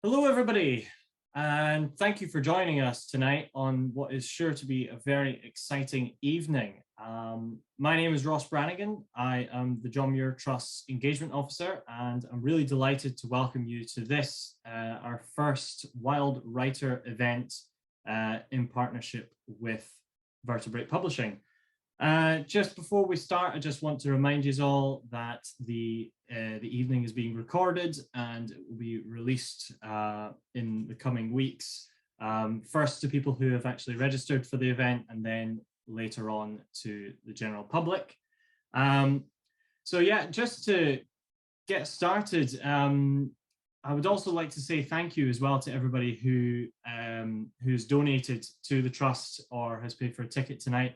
Hello, everybody, and thank you for joining us tonight on what is sure to be a very exciting evening. My name is Ross Brannigan. I am the John Muir Trust's Engagement Officer, and I'm really delighted to welcome you to this, our first Wild Writer event in partnership with Vertebrate Publishing. Just before we start, I just want to remind you all that the evening is being recorded and it will be released in the coming weeks. First to people who have actually registered for the event, and then later on to the general public. So yeah, just to get started, I would also like to say thank you as well to everybody who's donated to the trust or has paid for a ticket tonight.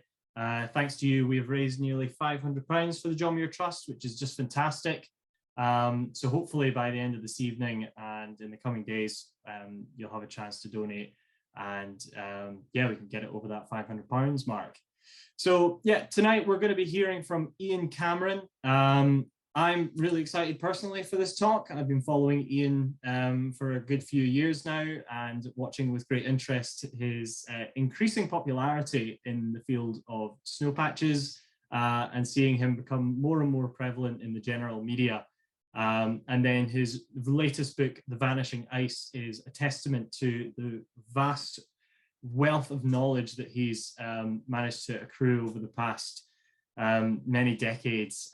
Thanks to you, we have raised nearly £500 for the John Muir Trust, which is just fantastic. So hopefully by the end of this evening and in the coming days, you'll have a chance to donate, and yeah, we can get it over that £500 mark. So yeah, tonight we're going to be hearing from Iain Cameron. I'm really excited personally for this talk. I've been following Iain for a good few years now and watching with great interest his increasing popularity in the field of snow patches and seeing him become more and more prevalent in the general media. And then his latest book, The Vanishing Ice, is a testament to the vast wealth of knowledge that he's managed to accrue over the past many decades,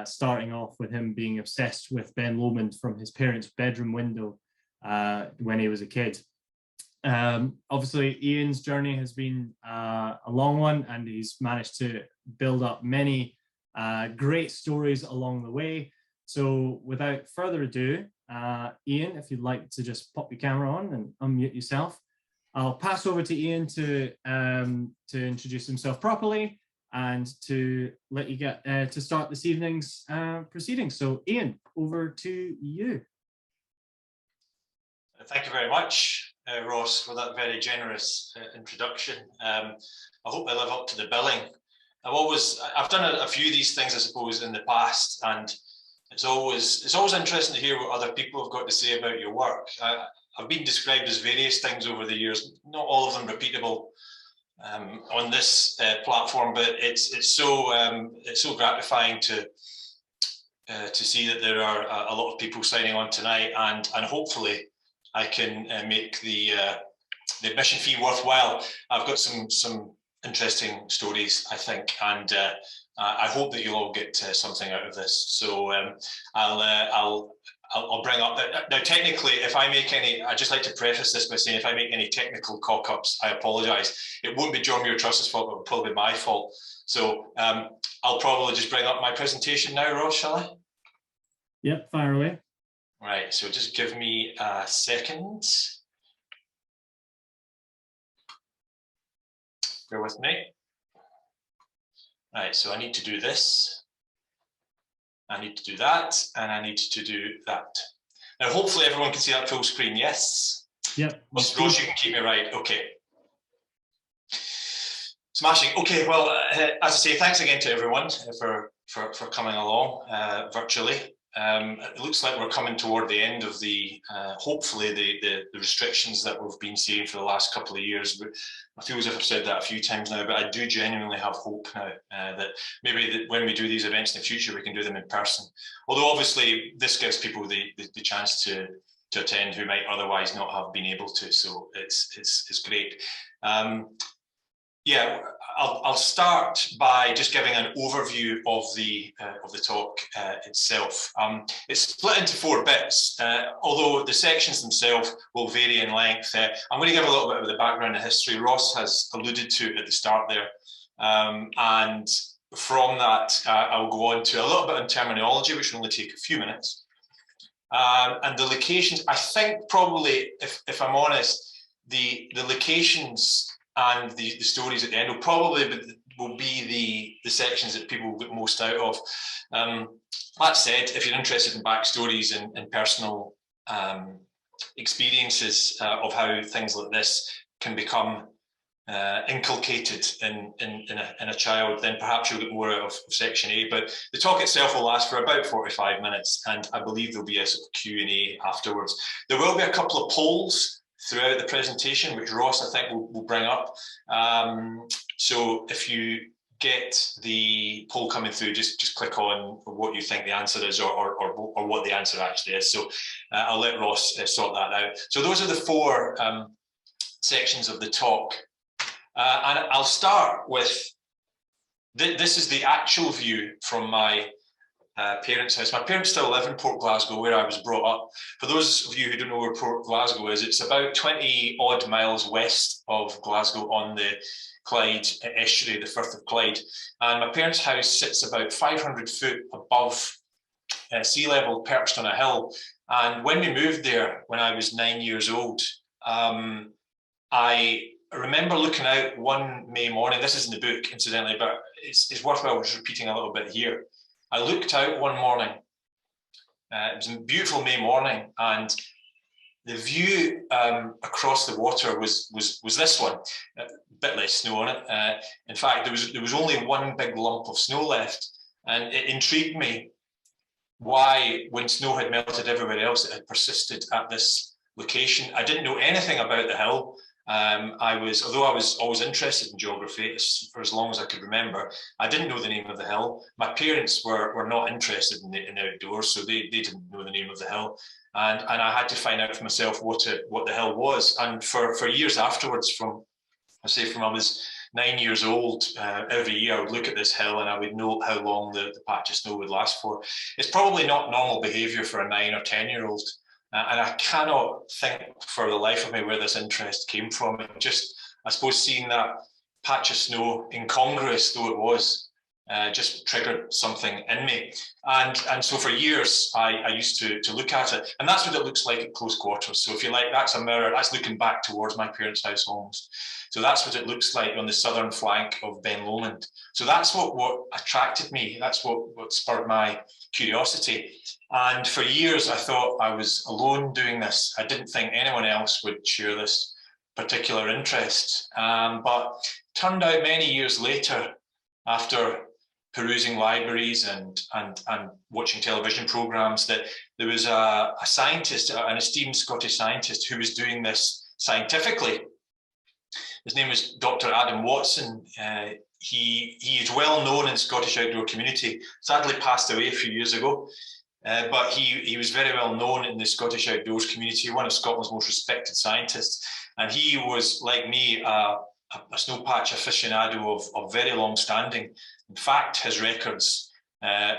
starting off with him being obsessed with Ben Lomond from his parents' bedroom window when he was a kid. Obviously, Iain's journey has been a long one, and he's managed to build up many great stories along the way. So without further ado, Iain, if you'd like to just pop your camera on and unmute yourself, I'll pass over to Iain to introduce himself properly and to let you get to start this evening's proceedings. So Iain, over to you. Thank you very much, Ross, for that very generous introduction. I hope I live up to the billing. I've done a few of these things, I suppose, in the past, and it's always interesting to hear what other people have got to say about your work. I've been described as various things over the years, not all of them repeatable on this platform, but it's so gratifying to see that there are a lot of people signing on tonight, and hopefully I can make the admission fee worthwhile. I've got some interesting stories, I think, and I hope that you'll all get something out of this. So I'll bring up that now. Technically, if I make any, I just like to preface this by saying, if I make any technical cock-ups, I apologise. It won't be John Muir Trust's fault, but it'll probably be my fault. So I'll probably just bring up my presentation now, Ross, shall I? Yep, fire away. Right, so just give me a second. Bear with me. Right, so I need to do this. I need to do that, and I need to do that. Now, hopefully everyone can see that full screen, yes? Yep. Ross, you can keep me right, okay. Smashing, okay, well, as I say, thanks again to everyone for coming along virtually. It looks like we're coming toward the end of the, hopefully, the restrictions that we've been seeing for the last couple of years. But I feel as if I've said that a few times now, but I do genuinely have hope now that maybe when we do these events in the future, we can do them in person. Although obviously this gives people the chance to attend who might otherwise not have been able to. So it's great. Yeah, I'll start by just giving an overview of the talk itself. It's split into 4 bits, although the sections themselves will vary in length. I'm going to give a little bit of the background and history Ross has alluded to at the start there, and from that I'll go on to a little bit on terminology, which will only take a few minutes, and the locations. I think probably, if I'm honest, the locations and the stories at the end will be the sections that people will get most out of. That said, if you're interested in backstories and personal experiences of how things like this can become inculcated in a child, then perhaps you'll get more out of section A. But the talk itself will last for about 45 minutes, and I believe there'll be a sort of Q&A afterwards. There will be a couple of polls throughout the presentation, which Ross, I think, will bring up. So if you get the poll coming through, just click on what you think the answer is, or what the answer actually is. So I'll let Ross sort that out. So those are the four sections of the talk. And I'll start with, this is the actual view from my parents' house. My parents still live in Port Glasgow, where I was brought up. For those of you who don't know where Port Glasgow is, it's about 20 odd miles west of Glasgow on the Clyde estuary, the Firth of Clyde. And my parents' house sits about 500 foot above sea level, perched on a hill. And when we moved there, when I was 9 years old, I remember looking out one May morning. This is in the book, incidentally, but it's worthwhile just repeating a little bit here. I looked out one morning. It was a beautiful May morning, and the view across the water was this one. A bit less snow on it. In fact, there was only one big lump of snow left, and it intrigued me why, when snow had melted everywhere else, it had persisted at this location. I didn't know anything about the hill. Although I was always interested in geography for as long as I could remember, I didn't know the name of the hill. My parents were not interested in outdoors, so they didn't know the name of the hill, and I had to find out for myself what the hill was. And for years afterwards, from I was 9 years old, every year I would look at this hill and I would know how long the patch of snow would last for. It's probably not normal behaviour for a 9 or 10-year-old. And I cannot think for the life of me where this interest came from. It just, I suppose, seeing that patch of snow, incongruous though it was, just triggered something in me. And so for years, I used to look at it. And that's what it looks like at close quarters. So if you like, that's a mirror, that's looking back towards my parents' house almost. So that's what it looks like on the southern flank of Ben Lomond. So that's what attracted me. That's what spurred my curiosity. And for years, I thought I was alone doing this. I didn't think anyone else would share this particular interest. But turned out many years later, after perusing libraries and watching television programs, that there was a scientist, an esteemed Scottish scientist, who was doing this scientifically. His name was Dr. Adam Watson. He is well known in the Scottish outdoor community, sadly passed away a few years ago. But he was very well known in the Scottish outdoors community, one of Scotland's most respected scientists. And he was, like me, a snowpatch aficionado of very long standing. In fact, his records,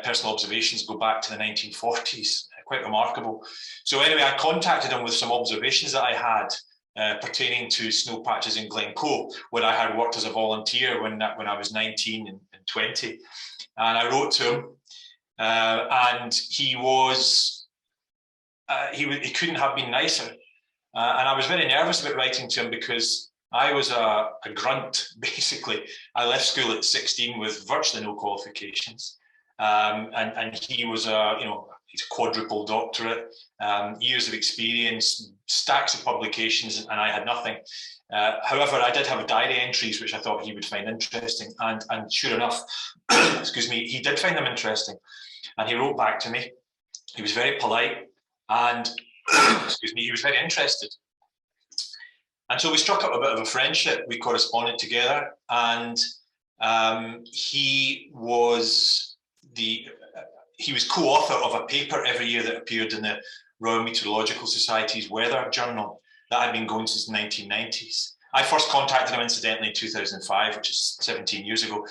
personal observations, go back to the 1940s, quite remarkable. So anyway, I contacted him with some observations that I had pertaining to snow patches in Glencoe, where I had worked as a volunteer when I was 19 and 20. And I wrote to him. And he couldn't have been nicer. And I was very nervous about writing to him because I was a grunt, basically. I left school at 16 with virtually no qualifications. And he was he's a quadruple doctorate, years of experience, stacks of publications, and I had nothing. However, I did have diary entries, which I thought he would find interesting. And sure enough, excuse me, he did find them interesting. And he wrote back to me. He was very polite and, excuse me, he was very interested. And so we struck up a bit of a friendship. We corresponded together, and he was co-author of a paper every year that appeared in the Royal Meteorological Society's Weather Journal that had been going since the 1990s. I first contacted him, incidentally, in 2005, which is 17 years ago.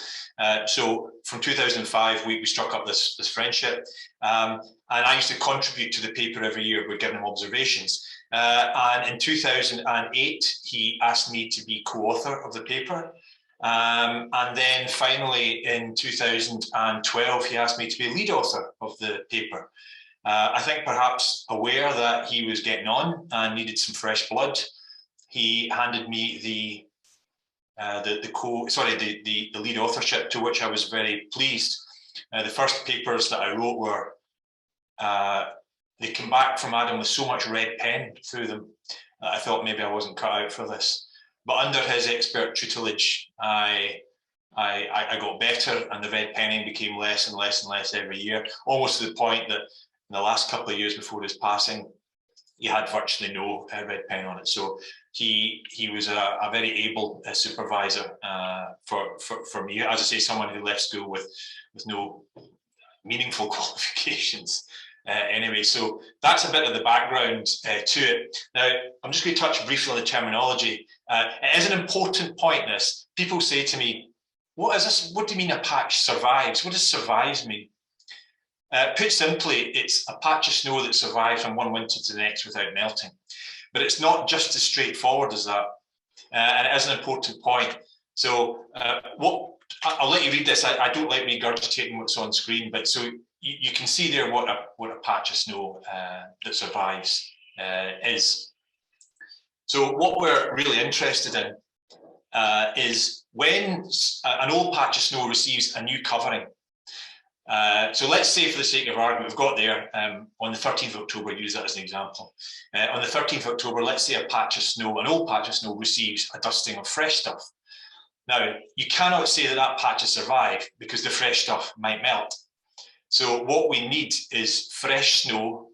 So from 2005, we struck up this friendship. And I used to contribute to the paper every year. We'd given him observations. And in 2008, he asked me to be co-author of the paper. And then finally, in 2012, he asked me to be lead author of the paper. I think perhaps aware that he was getting on and needed some fresh blood, he handed me the lead authorship, to which I was very pleased. The first papers that I wrote were, they came back from Adam with so much red pen through them that I thought maybe I wasn't cut out for this. But under his expert tutelage, I got better, and the red penning became less and less and less every year, almost to the point that in the last couple of years before his passing, he had virtually no red pen on it. So he was a very able supervisor for me. As I say, someone who left school with no meaningful qualifications. Anyway, so that's a bit of the background to it. Now, I'm just going to touch briefly on the terminology. It is an important point, this. People say to me, what is this? What do you mean a patch survives? What does survives mean? Put simply, it's a patch of snow that survives from one winter to the next without melting. But it's not just as straightforward as that. And it is an important point. So I'll let you read this. I don't like regurgitating what's on screen, but so you can see there what a patch of snow that survives is. So what we're really interested in is when an old patch of snow receives a new covering. So let's say, for the sake of argument, we've got there on the 13th of October, use that as an example. On the 13th of October, let's say a patch of snow, an old patch of snow receives a dusting of fresh stuff. Now, you cannot say that that patch has survived because the fresh stuff might melt. So what we need is fresh snow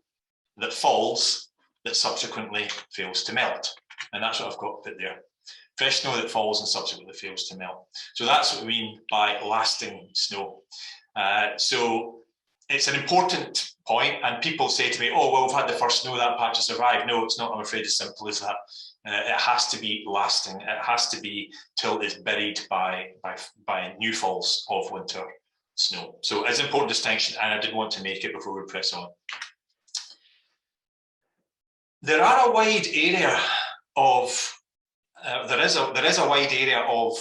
that falls that subsequently fails to melt. And that's what I've got put there. Fresh snow that falls and subsequently fails to melt. So that's what we mean by lasting snow. So it's an important point, and people say to me, oh, well, we've had the first snow, that patch has survived. No, it's not, I'm afraid, as simple as that. It has to be lasting. It has to be till it's buried by new falls of winter snow. So it's an important distinction, and I did want to make it before we press on. There are a wide area of, there is a wide area of,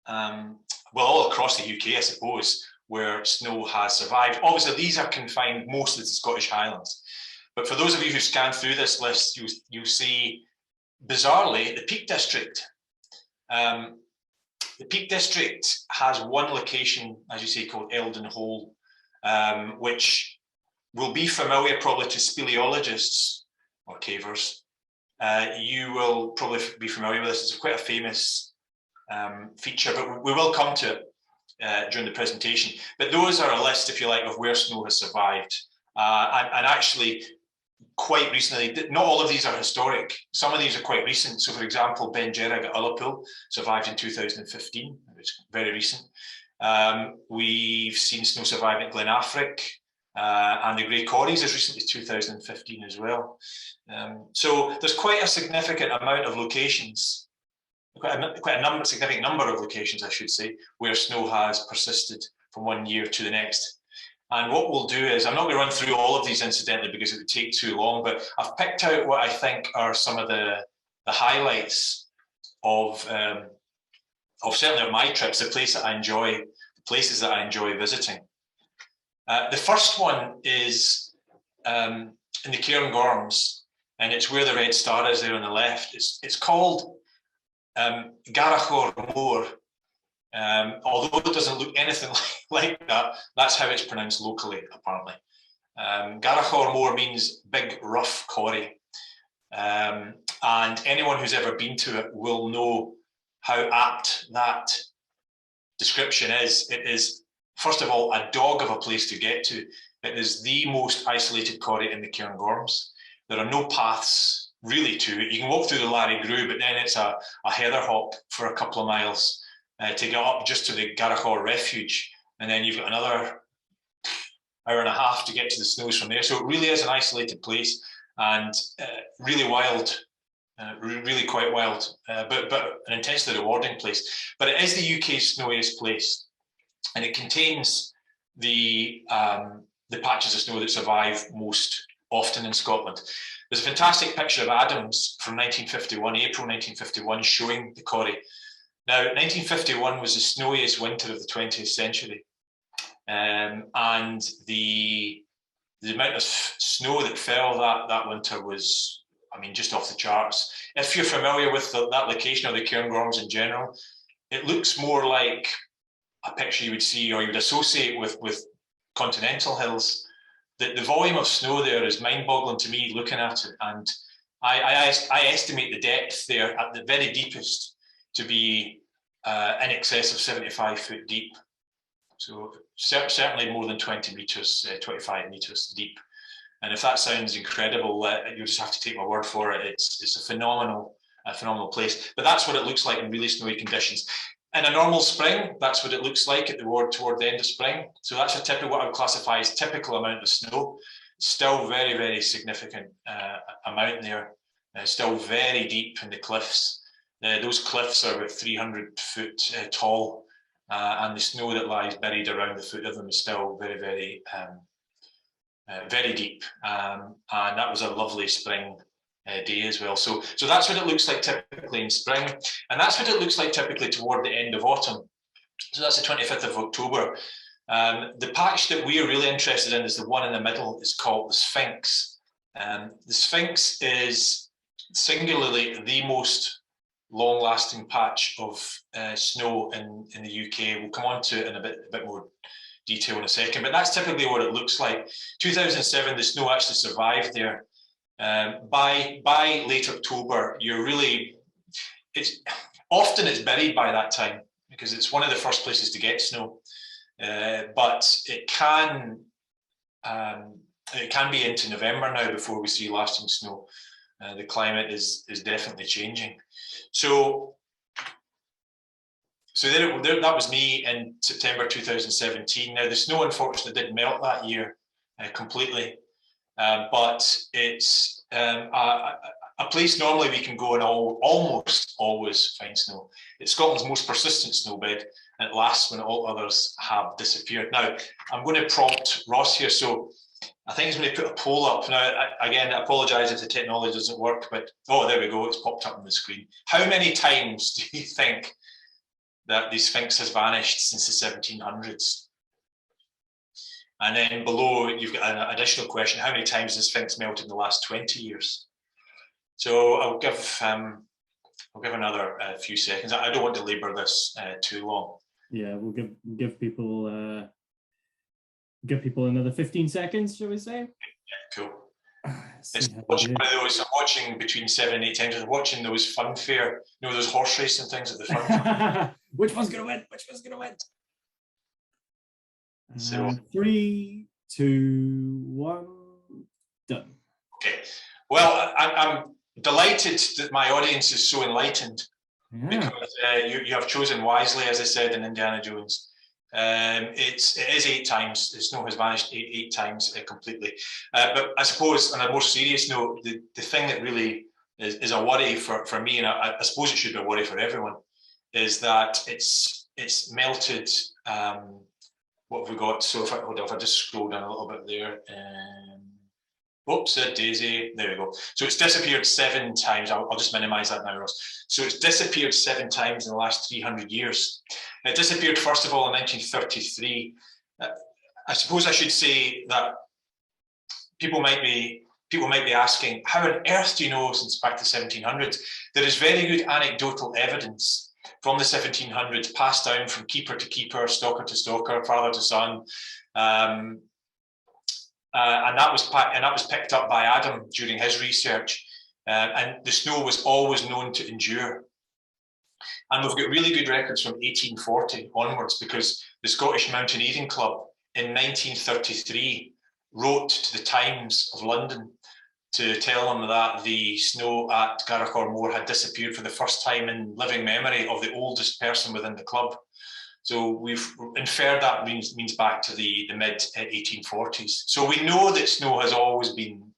well, all across the UK, I suppose, where snow has survived. Obviously, these are confined mostly to the Scottish Highlands. But for those of you who scan through this list, you see, bizarrely, the Peak District. The Peak District has one location, as you say, called Eldon Hole, which will be familiar probably to speleologists or cavers. You will probably be familiar with this. It's quite a famous feature, but we will come to it during the presentation. But those are a list, if you like, of where snow has survived. And actually, quite recently, not all of these are historic. Some of these are quite recent. So, for example, Ben Gerrig at Ullapool survived in 2015. It's very recent. We've seen snow survive at Glen Affric and the Grey Corries as recently as 2015 as well. So there's quite a significant amount of locations, significant number of locations, I should say, where snow has persisted from one year to the next. And what we'll do is, I'm not going to run through all of these incidentally because it would take too long, but I've picked out what I think are some of the highlights of certainly of my trips, the places that I enjoy visiting. The first one is in the Cairngorms, and it's where the red star is there on the left. It's called Geological Moor. Although it doesn't look anything like that, that's how it's pronounced locally, apparently. Geological Moor means big, rough quarry. And anyone who's ever been to it will know how apt that description is. It is, first of all, a dog of a place to get to. It is the most isolated quarry in the Cairngorms. There are no paths really to it. You can walk through the Larry Grue, but then it's a heather hop for a couple of miles to get up just to the Garachor refuge. And then you've got another hour and a half to get to the snows from there. So it really is an isolated place and really wild, really quite wild, but an intensely rewarding place. But it is the UK's snowiest place, and it contains the patches of snow that survive most often in Scotland. There's a fantastic picture of Adams from 1951, April 1951, showing the quarry. Now, 1951 was the snowiest winter of the 20th century, and the amount of snow that fell that winter was, I mean, just off the charts. If you're familiar with that location, or the Cairngorms in general, it looks more like a picture you would see or you would associate with continental hills. The volume of snow there is mind-boggling to me looking at it, and I estimate the depth there at the very deepest to be in excess of 75 foot deep. So certainly more than 20 meters, 25 meters deep. And if that sounds incredible, you'll just have to take my word for it. It's a phenomenal place. But that's what it looks like in really snowy conditions. In a normal spring, that's what it looks like at toward the end of spring. So that's a typical, what I would classify as typical amount of snow. Still very, very significant amount there. Still very deep in the cliffs. Those cliffs are about 300 foot tall, and the snow that lies buried around the foot of them is still very, very, very deep. And that was a lovely spring day as well. So that's what it looks like typically in spring, and that's what it looks like typically toward the end of autumn. So that's the 25th of October. The patch that we are really interested in is the one in the middle. It's called the Sphinx. The Sphinx is singularly the most long-lasting patch of snow in the UK. We'll come on to it in a bit more detail in a second, but that's typically what it looks like. 2007, the snow actually survived there. By late October, it's buried by that time because it's one of the first places to get snow. But it can be into November now before we see lasting snow. The climate is definitely changing. So that was me in September 2017. Now the snow unfortunately did melt that year completely, but it's a place normally we can go and almost always find snow. It's Scotland's most persistent snowbed, and it lasts when all others have disappeared. Now, I'm going to prompt Ross here, so I think he's going to put a poll up. Now, again, I apologise if the technology doesn't work, but, oh, there we go, it's popped up on the screen. How many times do you think that the Sphinx has vanished since the 1700s? And then below, you've got an additional question, how many times has the Sphinx melted in the last 20 years? So I'll give another few seconds. I don't want to labour this too long. Yeah, we'll give people another 15 seconds, shall we say? Yeah, cool. It's watching one of those. I'm watching between 7 and 8 times. I'm watching those funfair, those horse racing things at the fun. Which one's gonna win? Which one's gonna win? So 3, 2, 1, done. Okay. Well, I'm delighted that my audience is so enlightened, because you have chosen wisely, as I said in Indiana Jones. It is 8 times. The snow has vanished eight times completely. But I suppose on a more serious note, the thing that really is a worry for me, and I suppose it should be a worry for everyone, is that it's melted. What have we got? So if I just scroll down a little bit there. Oops, a daisy. There we go. So it's disappeared 7 times. I'll just minimise that now, Ross. So it's disappeared 7 times in the last 300 years. It disappeared, first of all, in 1933. I suppose I should say that people might be asking, how on earth do you know since back to the 1700s? There is very good anecdotal evidence from the 1700s, passed down from keeper to keeper, stalker to stalker, father to son. And that was picked up by Adam during his research, and the snow was always known to endure. And we've got really good records from 1840 onwards, because the Scottish Mountaineering Club in 1933 wrote to the Times of London to tell them that the snow at Garachor Moor had disappeared for the first time in living memory of the oldest person within the club. So we've inferred that means back to the mid 1840s. So we know that snow has always been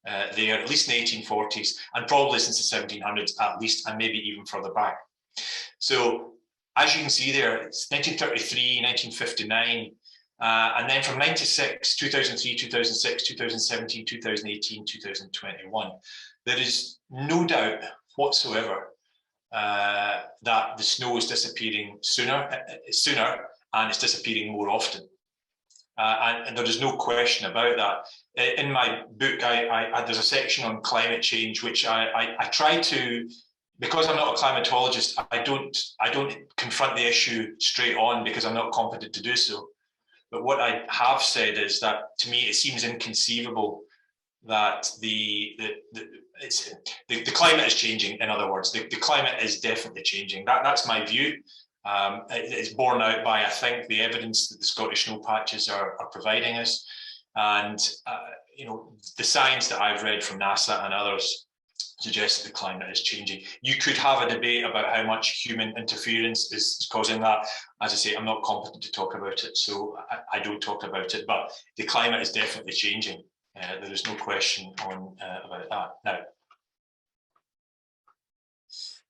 there, at least in the 1840s, and probably since the 1700s at least, and maybe even further back. So as you can see there, it's 1933, 1959, and then from 96, 2003, 2006, 2017, 2018, 2021, there is no doubt whatsoever that the snow is disappearing sooner, and it's disappearing more often. And there is no question about that. In my book, there's a section on climate change, which I try to, because I'm not a climatologist, I don't confront the issue straight on, because I'm not competent to do so. But what I have said is that, to me, it seems inconceivable that the climate is changing. In other words, the climate is definitely changing. That's my view. It's borne out by, I think, the evidence that the Scottish snow patches are providing us, and you know, the science that I've read from NASA and others suggests the climate is changing. You could have a debate about how much human interference is causing that. As I say, I'm not competent to talk about it, so I don't talk about it, but the climate is definitely changing. There is no question about that. Now,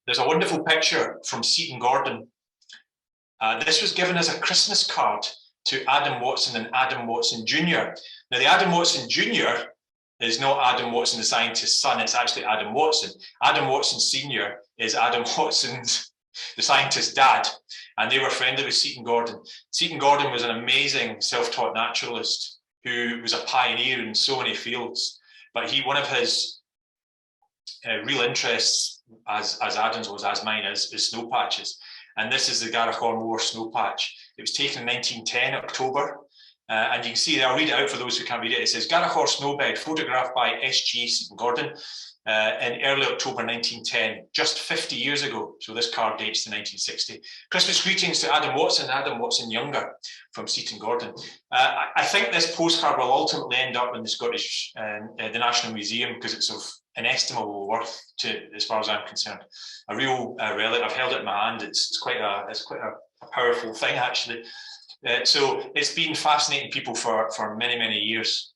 there's a wonderful picture from Seaton Gordon. This was given as a Christmas card to Adam Watson and Adam Watson Jr. Now, the Adam Watson Jr. is not Adam Watson, the scientist's son, it's actually Adam Watson. Adam Watson Sr. is Adam Watson's, the scientist's dad, and they were friendly with Seaton Gordon. Seaton Gordon was an amazing self-taught naturalist who was a pioneer in so many fields, but one of his real interests, as Adam's was, as mine is snow patches. And this is the Garachor Moor snow patch. It was taken in 1910, October. And you can see, I'll read it out for those who can't read it. It says, Garachor snowbed, photographed by S.G. Seaton Gordon in early October 1910, just 50 years ago. So this card dates to 1960. Christmas greetings to Adam Watson and Adam Watson Younger from Seaton Gordon. I think this postcard will ultimately end up in the Scottish, the National Museum, because it's of inestimable worth as far as I'm concerned. A real relic. I've held it in my hand. It's quite a powerful thing, actually. So it's been fascinating people for many, many years.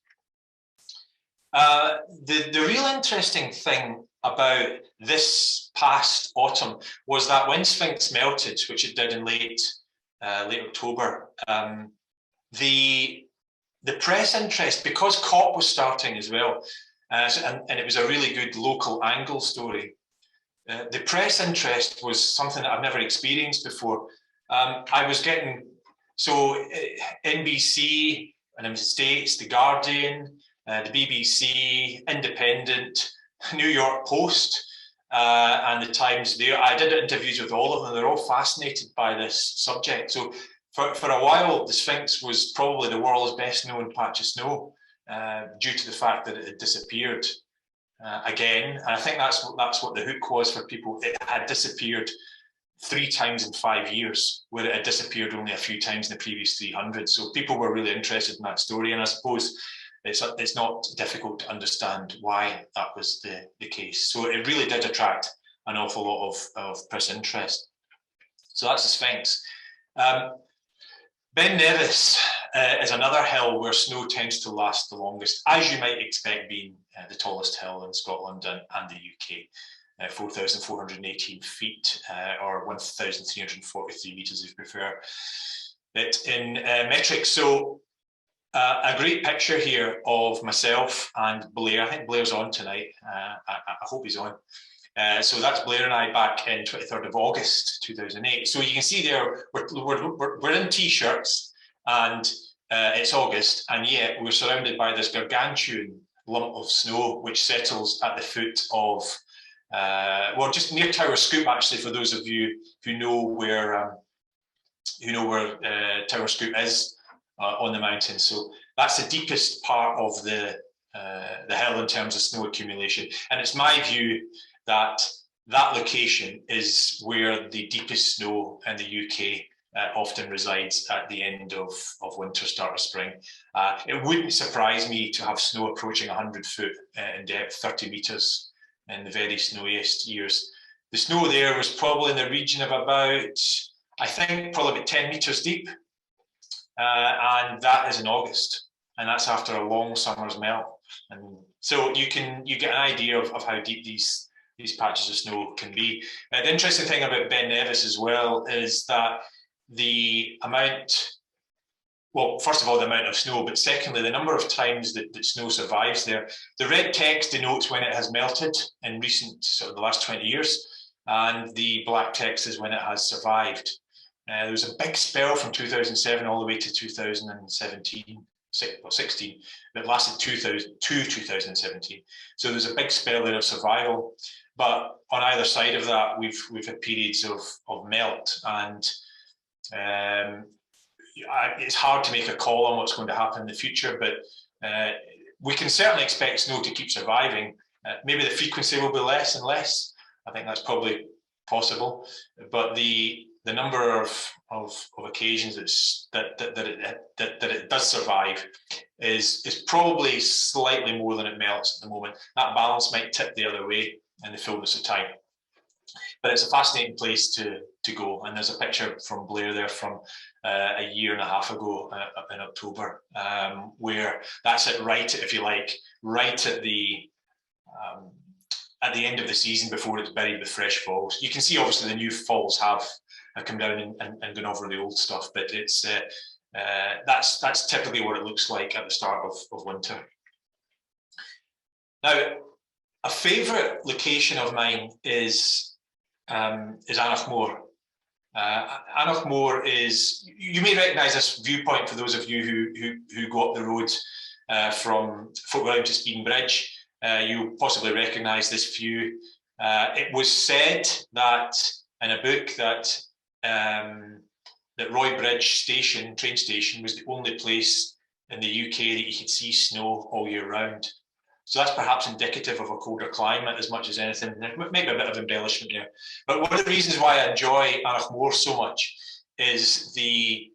The real interesting thing about this past autumn was that when Sphinx melted, which it did in late October, the press interest, because COP was starting as well, and it was a really good local angle story. The press interest was something that I've never experienced before. I was getting, NBC and in the States, The Guardian, the BBC, Independent, New York Post, and the Times there. I did interviews with all of them. They're all fascinated by this subject. So for a while, the Sphinx was probably the world's best known patch of snow, due to the fact that it had disappeared again. And I think that's what the hook was for people. It had disappeared 3 times in 5 years, where it had disappeared only a few times in the previous 300. So people were really interested in that story. And I suppose it's not difficult to understand why that was the case. So it really did attract an awful lot of press interest. So that's the Sphinx. Ben Nevis is another hill where snow tends to last the longest, as you might expect, being the tallest hill in Scotland and the UK, 4,418 feet, or 1,343 metres if you prefer it in metric. So a great picture here of myself and Blair. I think Blair's on tonight. I hope he's on. So that's Blair and I back in 23rd of August 2008. So you can see there, we're in t-shirts and it's August, and yet we're surrounded by this gargantuan lump of snow which settles at the foot of, well, just near Tower Scoop, actually, for those of you who know where Tower Scoop is on the mountain. So that's the deepest part of the hill in terms of snow accumulation, and it's my view that location is where the deepest snow in the UK often resides at the end of winter, start of spring. It wouldn't surprise me to have snow approaching 100 foot in depth, 30 metres in the very snowiest years. The snow there was probably in the region of about, I think, probably about 10 metres deep. And that is in August, and that's after a long summer's melt. And so you get an idea of how deep these patches of snow can be. The interesting thing about Ben Nevis as well is that the amount, well, first of all, the amount of snow, but secondly, the number of times that snow survives there. The red text denotes when it has melted in recent, sort of the last 20 years, and the black text is when it has survived. There was a big spell from 2007 all the way to 2017, 16, that lasted 2017. So there's a big spell there of survival. But on either side of that, we've had periods of melt, and it's hard to make a call on what's going to happen in the future, but we can certainly expect snow to keep surviving. Maybe the frequency will be less and less. I think that's probably possible, but the number of occasions that it does survive is probably slightly more than it melts at the moment. That balance might tip the other way in the fullness of time. But it's a fascinating place to go. And there's a picture from Blair there from a year and a half ago in October, where that's it, right, if you like, right at the end of the season before it's buried with fresh falls. You can see obviously the new falls have come down and gone over the old stuff, but it's that's typically what it looks like at the start of winter. Now, a favourite location of mine is Anach Mòr. Anach Mòr is, you may recognise this viewpoint for those of you who go up the road from Fort William to Speeden Bridge. You'll possibly recognise this view. It was said that in a book that that Roy Bridge Station, train station, was the only place in the UK that you could see snow all year round. So that's perhaps indicative of a colder climate as much as anything. There may be a bit of embellishment there. But one of the reasons why I enjoy Anach Mòr so much is the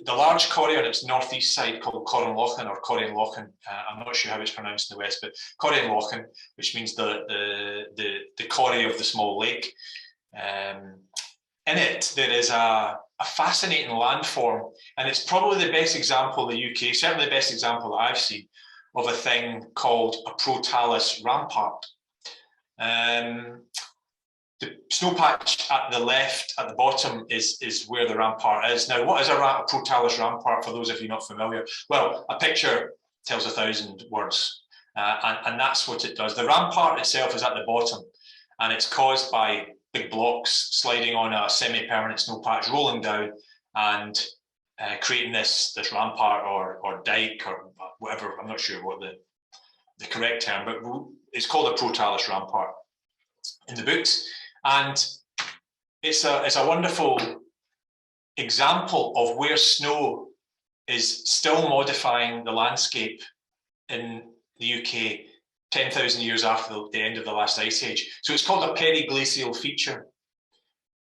large corrie on its northeast side called Corran Lochan or Corran Lochan. I'm not sure how it's pronounced in the west, but Corran Lochan, which means the corrie of the small lake. In it, there is a fascinating landform, and it's probably the best example in the UK, certainly the best example that I've seen, of a thing called a protalus rampart. The snowpatch at the left, at the bottom, is where the rampart is. Now, what is a protalus rampart, for those of you not familiar? Well, a picture tells 1,000 words, and that's what it does. The rampart itself is at the bottom, and it's caused by big blocks sliding on a semi-permanent snowpatch, rolling down, and creating this rampart or dike or whatever. I'm not sure what the correct term, but it's called a protalus rampart in the books. And it's a wonderful example of where snow is still modifying the landscape in the UK 10,000 years after the end of the last ice age. So it's called a periglacial feature,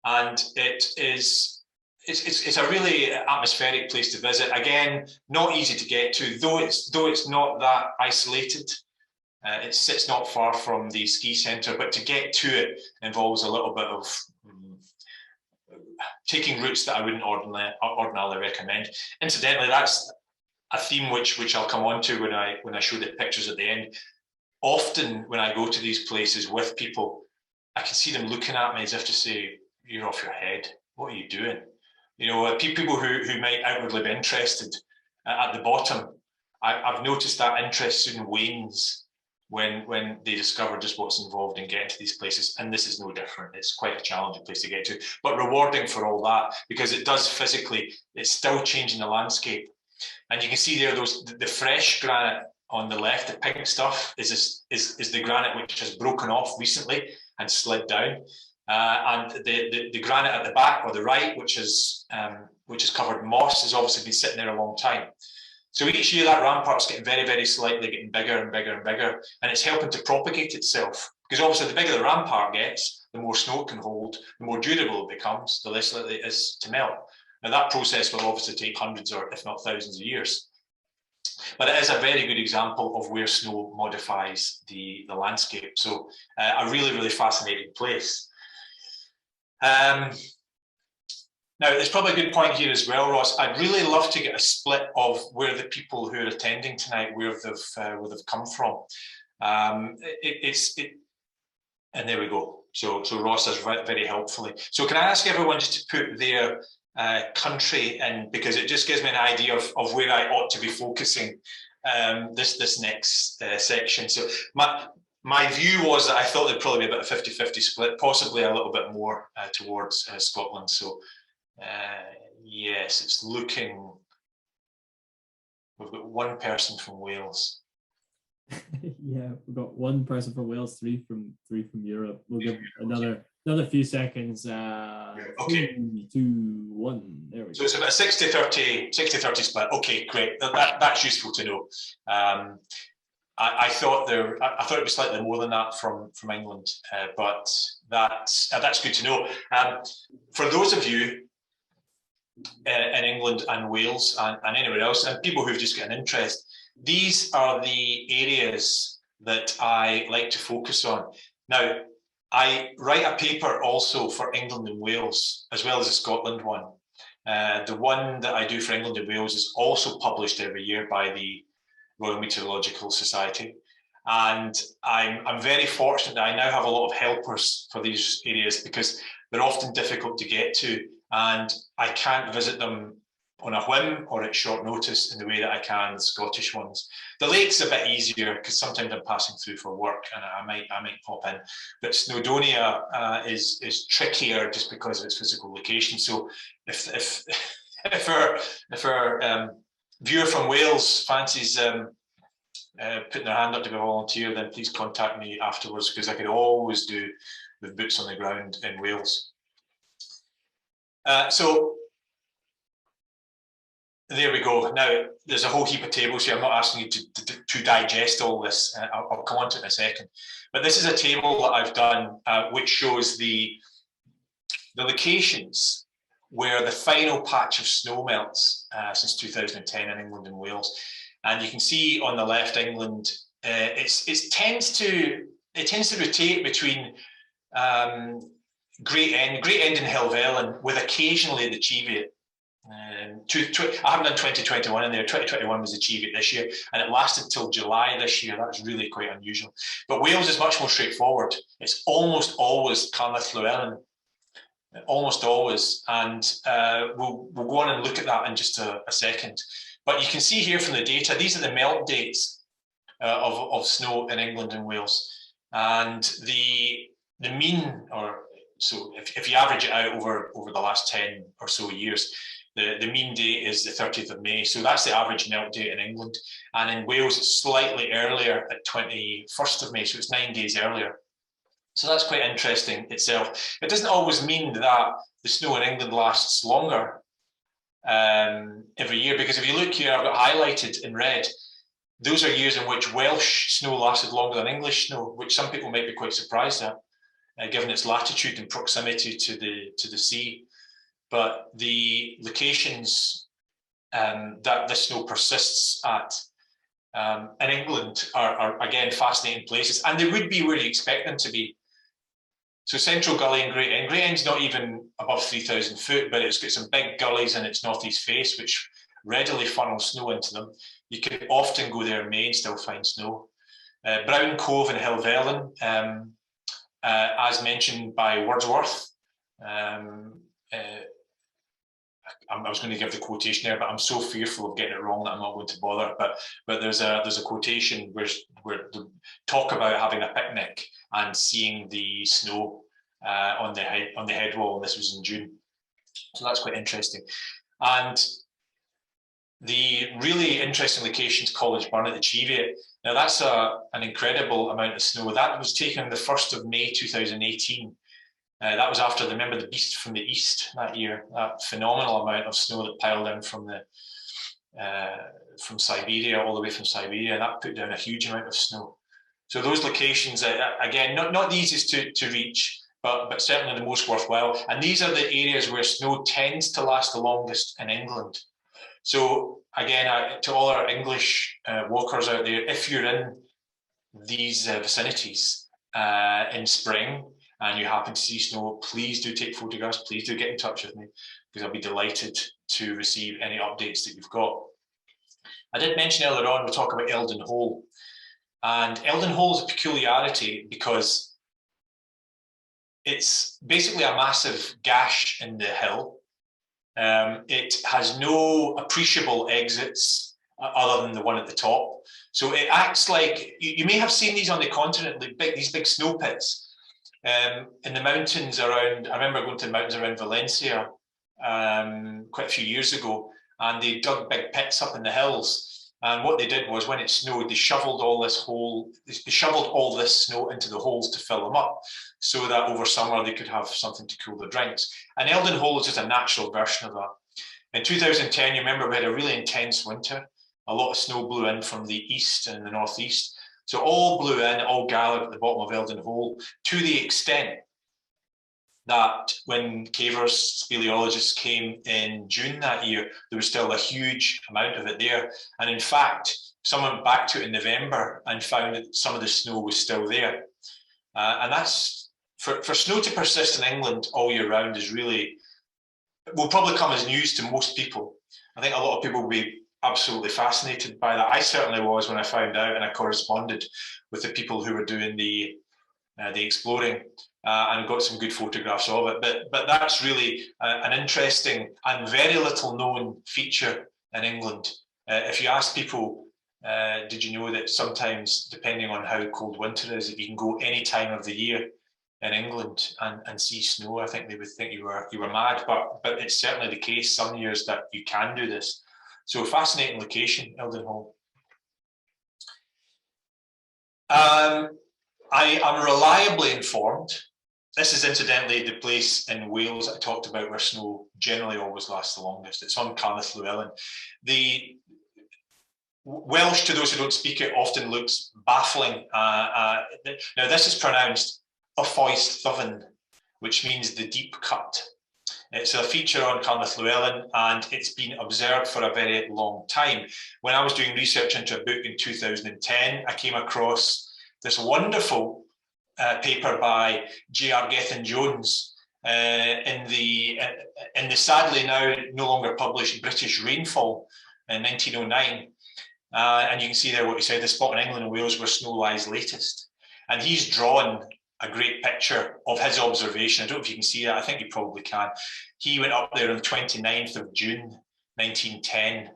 and it's a really atmospheric place to visit. Again, not easy to get to, though it's not that isolated. It sits not far from the ski centre, but to get to it involves a little bit of taking routes that I wouldn't ordinarily recommend. Incidentally, that's a theme which I'll come on to when I show the pictures at the end. Often when I go to these places with people, I can see them looking at me as if to say, "You're off your head. What are you doing?" You know, people who might outwardly be interested at the bottom, I've noticed that interest soon wanes when they discover just what's involved in getting to these places. And this is no different. It's quite a challenging place to get to, but rewarding for all that, because it does physically, it's still changing the landscape. And you can see there the fresh granite on the left, the pink stuff, is the granite which has broken off recently and slid down. And the granite at the back or the right, which is covered in moss, has obviously been sitting there a long time. So each year that rampart's getting very, very slightly getting bigger and bigger and bigger, and it's helping to propagate itself. Because obviously the bigger the rampart gets, the more snow it can hold, the more durable it becomes, the less likely it is to melt. Now that process will obviously take hundreds or if not thousands of years. But it is a very good example of where snow modifies the landscape. So a really, really fascinating place. Now, there's probably a good point here as well, Ross. I'd really love to get a split of where the people who are attending tonight, where they've come from. And there we go. So Ross has very helpfully. So can I ask everyone just to put their country in, because it just gives me an idea of where I ought to be focusing this next section. So my view was that I thought there'd probably be about a 50-50 split, possibly a little bit more towards Scotland. So yes, it's looking, we've got one person from Wales. Yeah, we've got one person from Wales, three from Europe. We'll give another few seconds. Okay. 3, 2, 1. There we go. So it's about a 60-30 split. Okay, great. That's useful to know. I thought it was slightly more than that from England, but that's good to know. For those of you in England and Wales and anywhere else, and people who've just got an interest, these are the areas that I like to focus on. Now, I write a paper also for England and Wales, as well as a Scotland one. The one that I do for England and Wales is also published every year by the Royal Meteorological Society. And I'm very fortunate that I now have a lot of helpers for these areas, because they're often difficult to get to, and I can't visit them on a whim or at short notice in the way that I can the Scottish ones. The lake's a bit easier because sometimes I'm passing through for work and I might pop in. But Snowdonia is trickier just because of its physical location. So if our viewer from Wales fancies putting their hand up to be a volunteer, then please contact me afterwards, because I could always do with boots on the ground in Wales. So there we go. Now, there's a whole heap of tables here. I'm not asking you to digest all this. I'll come on to it in a second. But this is a table that I've done which shows the locations where the final patch of snow melts since 2010 in England and Wales. And you can see on the left, England, it tends to rotate between Great End and Helvellyn, with occasionally the Cheviot. I haven't done 2021 in there. 2021 was the Cheviot this year, and it lasted till July this year. That was really quite unusual. But Wales is much more straightforward. It's almost always Carneth Llewellyn, almost always, and we'll go on and look at that in just a second. But you can see here from the data, these are the melt dates of snow in England and Wales, and the mean, or so if you average it out over the last 10 or so years, the mean date is the 30th of May. So that's the average melt date in England. And in Wales, it's slightly earlier at 21st of May. So it's 9 days earlier. So that's quite interesting itself. It doesn't always mean that the snow in England lasts longer every year, because if you look here, I've got highlighted in red, those are years in which Welsh snow lasted longer than English snow, which some people might be quite surprised at, given its latitude and proximity to the sea. But the locations that the snow persists at in England are again fascinating places, and they would be where you expect them to be. So Central Gully and Great End. Great End's not even above 3,000 foot, but it's got some big gullies in its northeast face, which readily funnel snow into them. You can often go there in May and still find snow. Brown Cove and Helvellyn, as mentioned by Wordsworth. I was going to give the quotation there, but I'm so fearful of getting it wrong that I'm not going to bother. But there's a quotation where they talk about having a picnic and seeing the snow on the head wall. And this was in June, so that's quite interesting. And the really interesting location is College Burn at the Cheviot. Now that's an incredible amount of snow. That was taken on the 1st of May 2018. That was after, remember, the Beast from the East that year. That phenomenal amount of snow that piled in from Siberia, all the way from Siberia, and that put down a huge amount of snow. So those locations, again, not the easiest to reach, but certainly the most worthwhile. And these are the areas where snow tends to last the longest in England. So again, to all our English walkers out there, if you're in these vicinities in spring, and you happen to see snow, please do take photographs. Please do get in touch with me, because I'll be delighted to receive any updates that you've got. I did mention earlier on, we'll talk about Eldon Hole. And Eldon Hole is a peculiarity because it's basically a massive gash in the hill. It has no appreciable exits other than the one at the top. So it acts like, you may have seen these on the continent, these big snow pits. In the mountains around, I remember going to the mountains around Valencia quite a few years ago, and they dug big pits up in the hills. And what they did was, when it snowed, they shoveled all this snow into the holes to fill them up, so that over summer they could have something to cool their drinks. And Eldon Hole is just a natural version of that. In 2010, you remember we had a really intense winter. A lot of snow blew in from the east and the northeast. So all blew in, all gathered at the bottom of Eldon Hole, to the extent that when cavers, speleologists came in June that year, there was still a huge amount of it there. And in fact, someone went back to it in November and found that some of the snow was still there. And that's, for snow to persist in England all year round is really, will probably come as news to most people. I think a lot of people will be absolutely fascinated by that. I certainly was when I found out, and I corresponded with the people who were doing the exploring, and got some good photographs of it. But that's really an interesting and very little known feature in England. If you ask people, did you know that sometimes, depending on how cold winter is, if you can go any time of the year in England and see snow, I think they would think you were mad. But it's certainly the case some years that you can do this. So fascinating location, Eldon Hall. I am reliably informed. This is incidentally the place in Wales I talked about where snow generally always lasts the longest. It's on Carneth Llewellyn. The Welsh, to those who don't speak it, often looks baffling. Now this is pronounced Yfoes Thyfn, which means the deep cut. It's a feature on Carneth Llewellyn, and it's been observed for a very long time. When I was doing research into a book in 2010, I came across this wonderful paper by J.R. Gethin-Jones in the sadly now no longer published British Rainfall in 1909. And you can see there what he said, the spot in England and Wales where snow lies latest. And he's drawn a great picture of his observation. I don't know if you can see that. I think you probably can. He went up there on the 29th of June, 1910,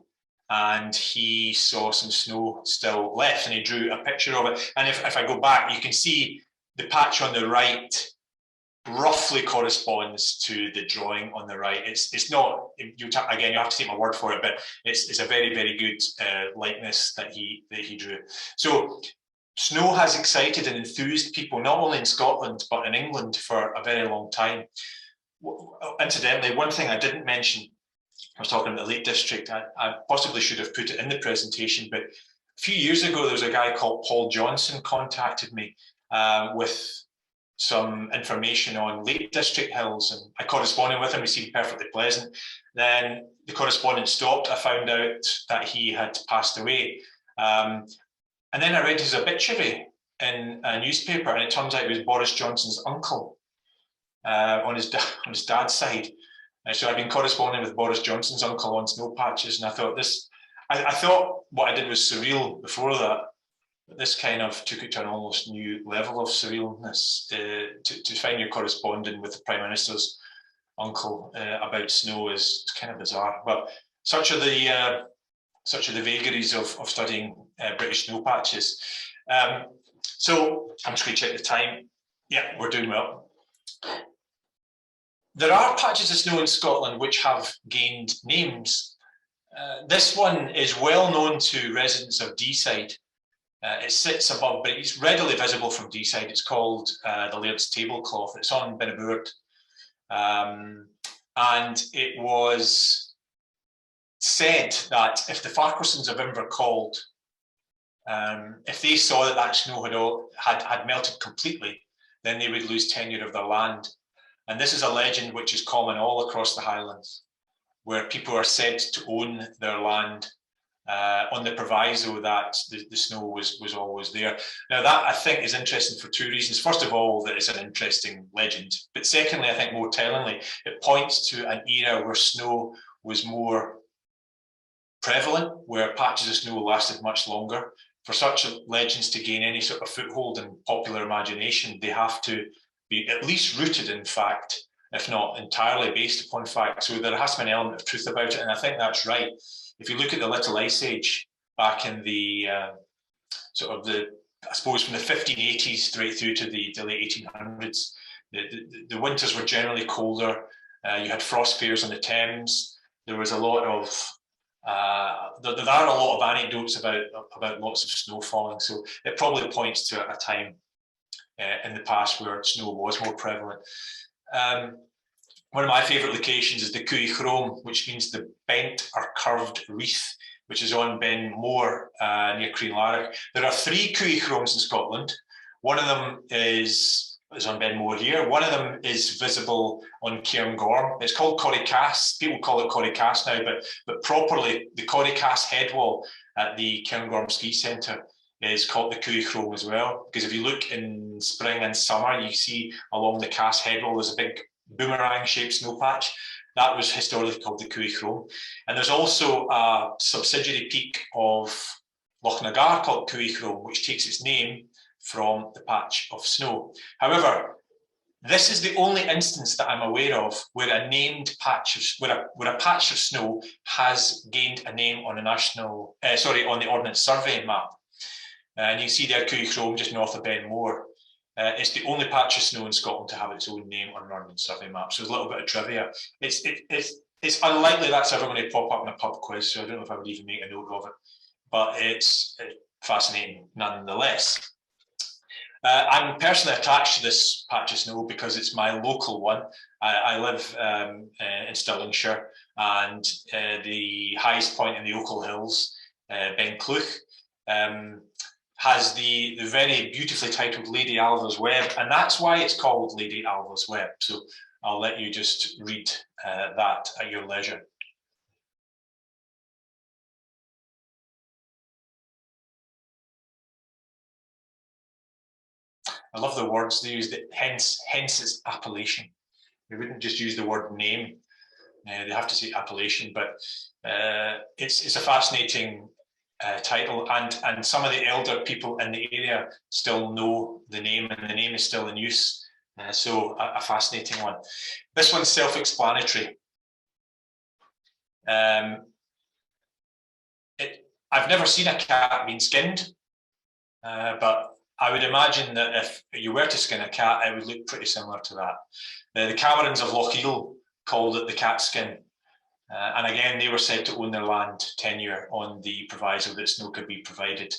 and he saw some snow still left, and he drew a picture of it. And if I go back, you can see the patch on the right roughly corresponds to the drawing on the right. It's not, again, you have to take my word for it, but it's a very, very good likeness that he drew. So snow has excited and enthused people, not only in Scotland, but in England for a very long time. Incidentally, one thing I didn't mention, I was talking about the Lake District, I possibly should have put it in the presentation, but a few years ago, there was a guy called Paul Johnson contacted me with some information on Lake District hills, and I corresponded with him. He seemed perfectly pleasant. Then the correspondence stopped. I found out that he had passed away. And then I read his obituary in a newspaper, and it turns out it was Boris Johnson's uncle on his dad's side. So I've been corresponding with Boris Johnson's uncle on snow patches, and I thought I thought what I did was surreal before that, but this kind of took it to an almost new level of surrealness. To find you corresponding with the Prime Minister's uncle about snow is kind of bizarre. But such are the vagaries of studying British snow patches. So I'm just going to check the time. Yeah, we're doing well. There are patches of snow in Scotland which have gained names. This one is well known to residents of Deeside. It sits above, but it's readily visible from Deeside. It's called the Laird's Tablecloth. It's on Binnaboord. And it was said that if the Farquharsons of Invercalled, if they saw that snow had melted completely, then they would lose tenure of their land. And this is a legend which is common all across the Highlands, where people are said to own their land on the proviso that the snow was always there. Now that I think is interesting for two reasons. First of all, that it's an interesting legend. But secondly, I think more tellingly, it points to an era where snow was more prevalent, where patches of snow lasted much longer. For such legends to gain any sort of foothold in popular imagination, they have to be at least rooted in fact, if not entirely based upon fact. So there has to be an element of truth about it, and I think that's right. If you look at the Little Ice Age back in the I suppose from the 1580s straight through to the late 1800s, the winters were generally colder. You had frost fears on the Thames. There was a lot of there are a lot of anecdotes about lots of snow falling. So it probably points to a time in the past where snow was more prevalent. One of my favourite locations is the Cooie Chrome, which means the bent or curved wreath, which is on Ben Moor near Creanlarich. There are 3 Cooie Chromes in Scotland. One of them is on Ben Moor here. One of them is visible on Cairngorm. It's called Corrie Cass. People call it Corrie Cass now, but properly the Corrie Cass headwall at the Cairngorm Ski Centre is called the Cooie Chrome as well. Because if you look in spring and summer, you see along the Cass headwall there's a big boomerang-shaped snow patch. That was historically called the Cooie Chrome. And there's also a subsidiary peak of Loch Nagar called Cooie Chrome, which takes its name from the patch of snow. However, this is the only instance that I'm aware of where a named patch of where a patch of snow has gained a name on a national, on the Ordnance Survey map. And you can see there Cooie Chrome just north of Ben Moor. It's the only patch of snow in Scotland to have its own name on an Ordnance Survey map. So there's a little bit of trivia. It's unlikely that's ever going to pop up in a pub quiz, so I don't know if I would even make a note of it. But it's fascinating nonetheless. I'm personally attached to this patch of snow because it's my local one. I live in Stirlingshire, and the highest point in the Ochil Hills, Ben Clwch, has the very beautifully titled Lady Alva's Web, and that's why it's called Lady Alva's Web. So I'll let you just read that at your leisure. I love the words they use, hence its appellation. They wouldn't just use the word name. They have to say appellation, but it's a fascinating title, and some of the elder people in the area still know the name, and the name is still in use. So a fascinating one. This one's self-explanatory. I've never seen a cat being skinned, but I would imagine that if you were to skin a cat, it would look pretty similar to that. The Camerons of Lochiel called it the cat skin. And again, they were said to own their land tenure on the proviso that snow could be provided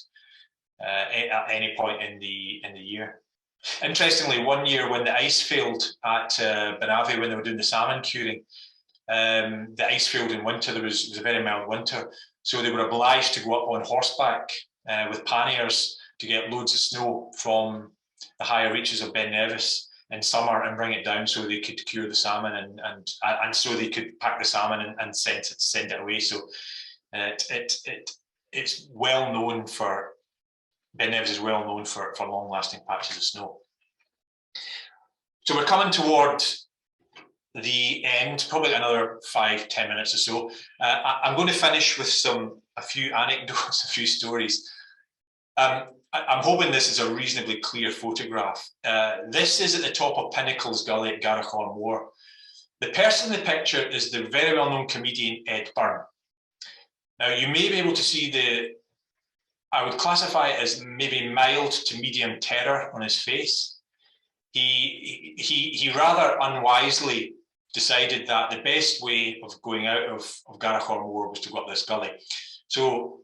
at any point in the year. Interestingly, one year when the ice failed at Benavi, when they were doing the salmon curing, the ice failed in winter. It was a very mild winter, so they were obliged to go up on horseback with panniers to get loads of snow from the higher reaches of Ben Nevis in summer and bring it down so they could cure the salmon and so they could pack the salmon and send it away. So it's well known for, Ben Nevis is well known for long-lasting patches of snow. So we're coming toward the end, probably another 5-10 minutes or so. I'm going to finish with a few anecdotes, a few stories. I'm hoping this is a reasonably clear photograph. This is at the top of Pinnacles Gully at Garachorn Moor. The person in the picture is the very well-known comedian Ed Byrne. Now, you may be able to see I would classify it as maybe mild to medium terror on his face. He rather unwisely decided that the best way of going out of Garachorn Moor was to go up this gully. So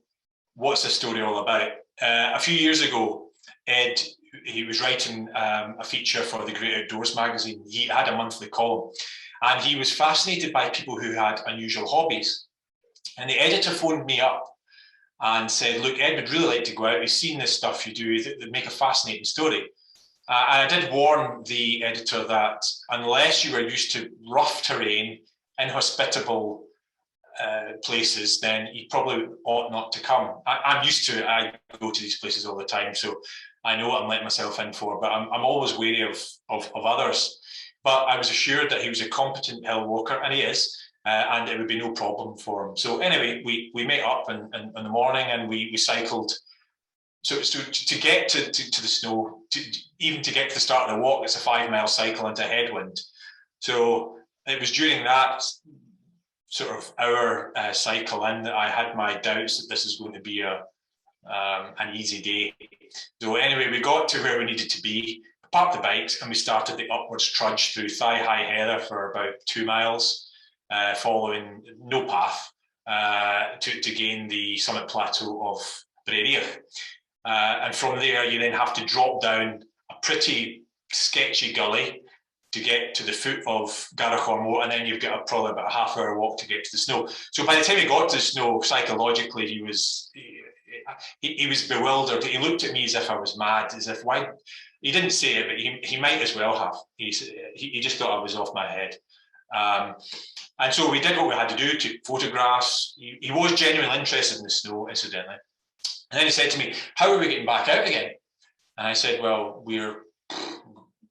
what's this story all about? A few years ago, Ed, he was writing a feature for the Great Outdoors magazine. He had a monthly column, and he was fascinated by people who had unusual hobbies. And the editor phoned me up and said, look, Ed would really like to go out. He's seen this stuff you do, that make a fascinating story. And I did warn the editor that unless you were used to rough terrain, inhospitable places, then you probably ought not to come. I'm used to it. I go to these places all the time, so I know what I'm letting myself in for, but I'm always wary of others. But I was assured that he was a competent hill walker, and he is, and it would be no problem for him. So anyway, we met up in the morning, and we cycled. So to get to the snow, even to get to the start of the walk, it's a 5-mile cycle into headwind. So it was during that sort of hour cycle in that I had my doubts that this is going to be an easy day. So anyway, we got to where we needed to be, parked the bikes, and we started the upwards trudge through thigh-high heather for about 2 miles, following no path to gain the summit plateau of Breirich. And from there, you then have to drop down a pretty sketchy gully to get to the foot of Garachormore, and then you've got probably about a half-hour walk to get to the snow. So by the time he got to the snow, psychologically, he was bewildered. He looked at me as if I was mad, as if, why? He didn't say it, but he might as well have. He just thought I was off my head. And so we did what we had to do, took photographs. He was genuinely interested in the snow, incidentally. And then he said to me, how are we getting back out again? And I said, well, we're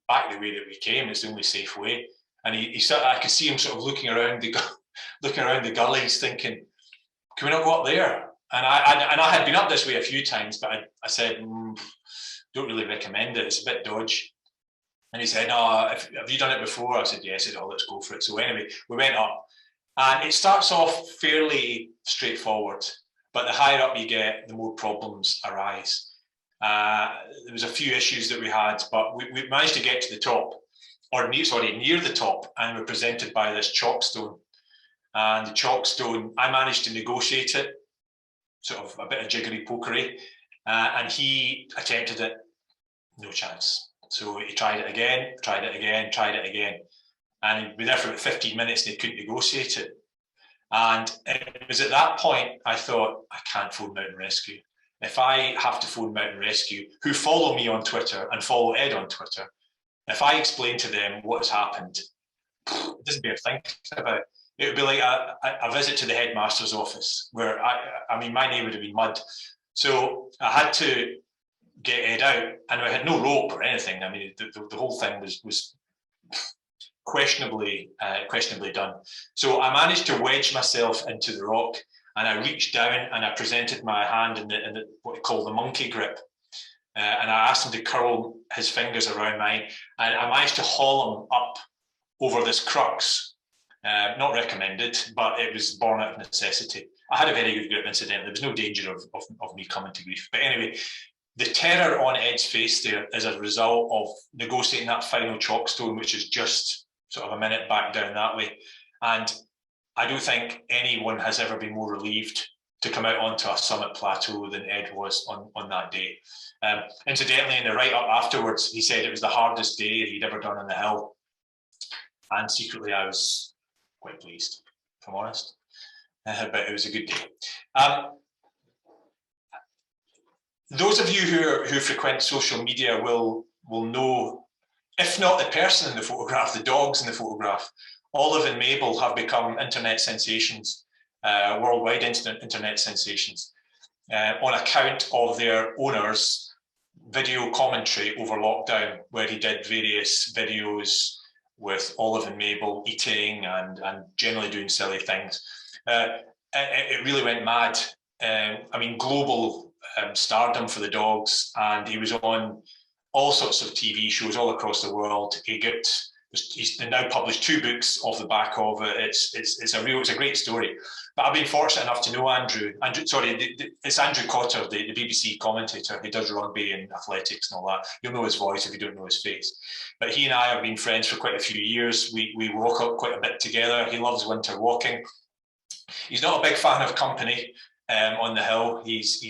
back the way that we came. It's the only safe way. And I could see him sort of looking around the gullies, thinking, can we not go up there? And I had been up this way a few times, but I said, don't really recommend it. It's a bit dodgy. And he said, no, have you done it before? I said, yes. He said, oh, let's go for it. So anyway, we went up. And it starts off fairly straightforward. But the higher up you get, the more problems arise. There was a few issues that we had, but we managed to get to the top, or near the top, and we're presented by this chalkstone. And the chalkstone, I managed to negotiate it, sort of a bit of jiggery pokery, and he attempted it, no chance. So he tried it again, and he'd be there for about 15 minutes and he couldn't negotiate it. And it was at that point I thought, I can't phone Mountain Rescue. If I have to phone Mountain Rescue, who follow me on Twitter and follow Ed on Twitter, if I explain to them what has happened, it doesn't bear thinking about. It would be like a visit to the headmaster's office, where I mean, my name would have been mud. So I had to get Ed out, and I had no rope or anything. I mean, the whole thing was questionably done. So I managed to wedge myself into the rock, and I reached down and I presented my hand in the what we call the monkey grip, and I asked him to curl his fingers around mine, and I managed to haul him up over this crux. Not recommended, but it was born out of necessity. I had a very good grip, incidentally. There was no danger of me coming to grief. But anyway, the terror on Ed's face there is a result of negotiating that final chalkstone, which is just sort of a minute back down that way. And I don't think anyone has ever been more relieved to come out onto a summit plateau than Ed was on that day. Incidentally, in the write-up afterwards, he said it was the hardest day he'd ever done on the hill. And secretly, I was quite pleased, if I'm honest. But it was a good day. Those of you who frequent social media will know, if not the person in the photograph, the dogs in the photograph. Olive and Mabel have become internet sensations, worldwide internet sensations, on account of their owner's video commentary over lockdown, where he did various videos with Olive and Mabel eating and generally doing silly things. It really went mad. I mean, global stardom for the dogs, and he was on all sorts of TV shows all across the world. He's now published 2 books off the back of it. It's a great story. But I've been fortunate enough to know Andrew. It's Andrew Cotter, the BBC commentator who does rugby and athletics and all that. You'll know his voice if you don't know his face. But he and I have been friends for quite a few years. We walk up quite a bit together. He loves winter walking. He's not a big fan of company on the hill. He's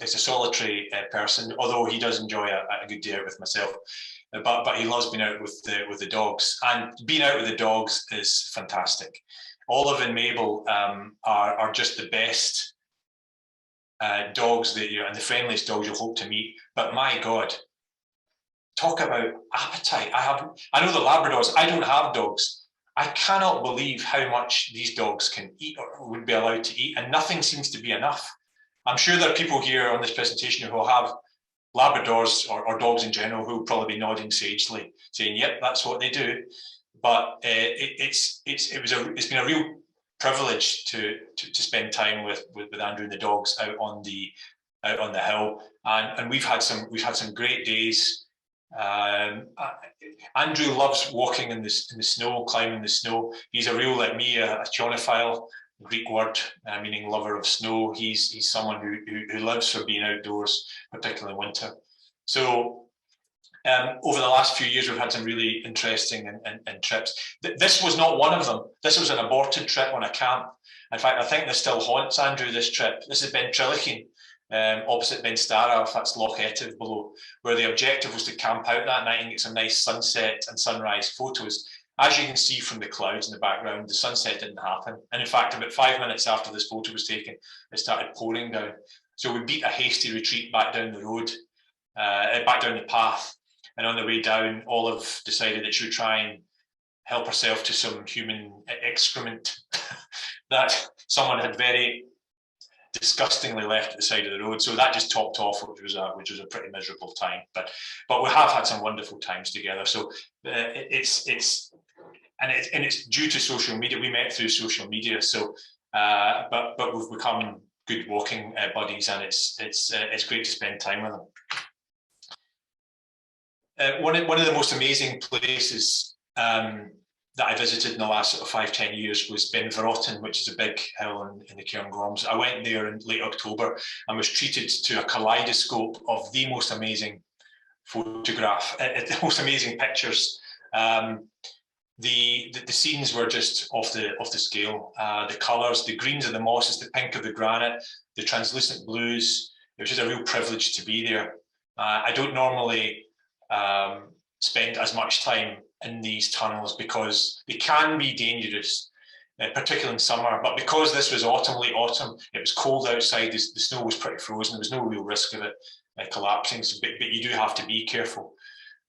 a solitary person, although he does enjoy a good day out with myself. But he loves being out with the dogs, and being out with the dogs is fantastic. Olive and Mabel are just the best dogs that and the friendliest dogs you'll hope to meet. But my God, talk about appetite! I know the Labradors. I don't have dogs. I cannot believe how much these dogs can eat or would be allowed to eat, and nothing seems to be enough. I'm sure there are people here on this presentation who will have Labradors or dogs in general who will probably be nodding sagely, saying, "Yep, that's what they do." But it's been a real privilege to spend time with Andrew and the dogs out on the hill, and we've had some great days. Andrew loves walking in the snow, climbing the snow. He's a real, like me, a chionophile, Greek word meaning lover of snow. He's someone who lives for being outdoors, particularly in winter. So over the last few years, we've had some really interesting and trips. This was not one of them. This was an aborted trip on a camp. In fact, I think this still haunts Andrew, this trip. This is Ben Trillichine. opposite Ben Starra, that's Loch Etive below, where the objective was to camp out that night and get some nice sunset and sunrise photos. As you can see from the clouds in the background, the sunset didn't happen. And in fact, about 5 minutes after this photo was taken, it started pouring down. So we beat a hasty retreat back down the road, back down the path. And on the way down, Olive decided that she would try and help herself to some human excrement that someone had very disgustingly left at the side of the road. So that just topped off, which was a pretty miserable time. But we have had some wonderful times together. So it's due to social media. We met through social media. So but we've become good walking buddies, and it's great to spend time with them. One of the most amazing places that I visited in the last sort of 5-10 years was Ben Vertebrate, which is a big hill in the Cairngorms. I went there in late October and was treated to a kaleidoscope of the most amazing the most amazing pictures. The scenes were just off the scale. The colours, the greens of the mosses, the pink of the granite, the translucent blues. It was just a real privilege to be there. I don't normally spend as much time in these tunnels because they can be dangerous, particularly in summer. But because this was late autumn, it was cold outside, the snow was pretty frozen, there was no real risk of it collapsing, but you do have to be careful.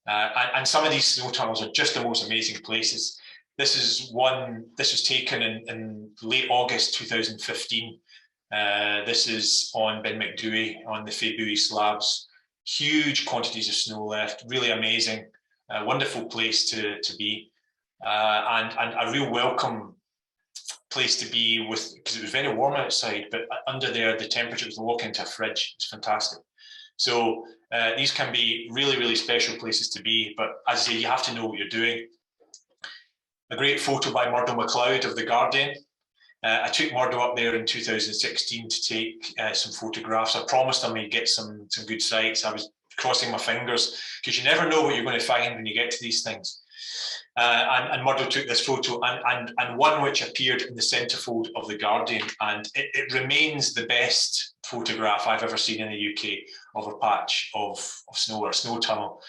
And some of these snow tunnels are just the most amazing places. This was taken in late August 2015. This is on Ben Macdui on the February slabs. Huge quantities of snow left, really amazing. A wonderful place to be, and a real welcome place to be with, because it was very warm outside, but under there the temperature was walk into a fridge. It's fantastic. So these can be really, really special places to be, but as I say, you have to know what you're doing. A great photo by Murdo MacLeod of The Guardian. I took Murdo up there in 2016 to take some photographs. I promised him he'd get some good sights. I was crossing my fingers because you never know what you're going to find when you get to these things. And Murdo took this photo and one which appeared in the centrefold of The Guardian, and it remains the best photograph I've ever seen in the UK of a patch of snow or a snow tunnel.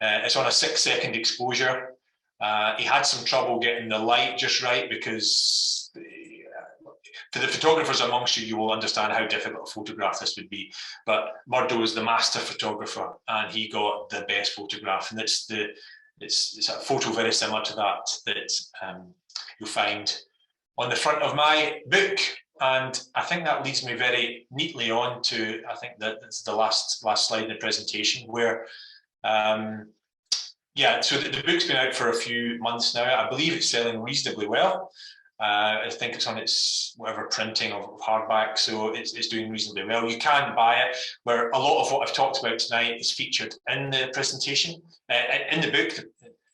It's on a 6-second exposure. He had some trouble getting the light just right because for the photographers amongst you, you will understand how difficult a photograph this would be. But Murdo is the master photographer, and he got the best photograph. And it's a photo very similar to that you'll find on the front of my book. And I think that leads me very neatly on to, I think that's the last slide in the presentation, where so the book's been out for a few months now. I believe it's selling reasonably well. I think it's on its whatever printing of hardback, so it's doing reasonably well. You can buy it, where a lot of what I've talked about tonight is featured in the presentation, in the book,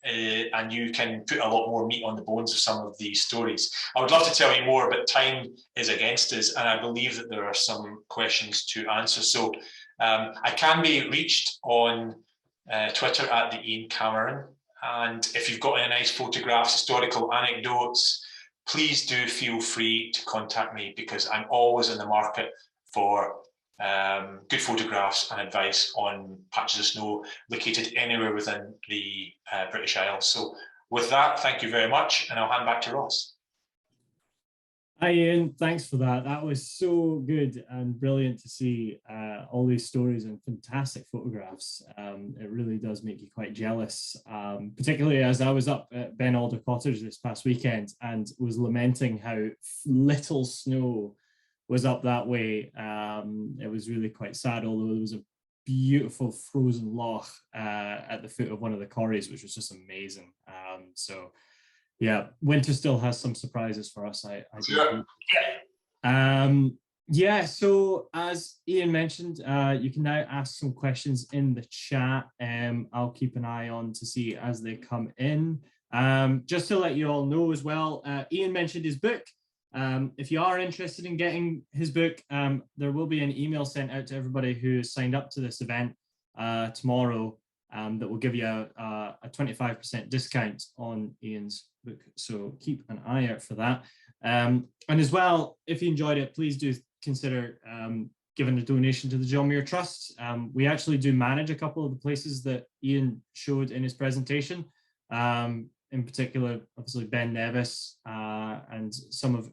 and you can put a lot more meat on the bones of some of these stories. I would love to tell you more, but time is against us, and I believe that there are some questions to answer. So I can be reached on Twitter at the Iain Cameron, and if you've got any nice photographs, historical anecdotes, please do feel free to contact me, because I'm always in the market for good photographs and advice on patches of snow located anywhere within the British Isles. So with that, thank you very much, and I'll hand back to Ross. Hi Iain, thanks for that. That was so good and brilliant to see all these stories and fantastic photographs. It really does make you quite jealous, particularly as I was up at Ben Alder Cottage this past weekend and was lamenting how little snow was up that way. It was really quite sad, although there was a beautiful frozen loch at the foot of one of the corries, which was just amazing. So yeah, winter still has some surprises for us. Sure. Yeah, so as Iain mentioned, you can now ask some questions in the chat. I'll keep an eye on to see as they come in. Just to let you all know as well, Iain mentioned his book. If you are interested in getting his book, there will be an email sent out to everybody who signed up to this event tomorrow that will give you a 25% discount on Iain's book. So keep an eye out for that. And as well, if you enjoyed it, please do consider given a donation to the John Muir Trust. We actually do manage a couple of the places that Iain showed in his presentation. In particular, obviously Ben Nevis and some of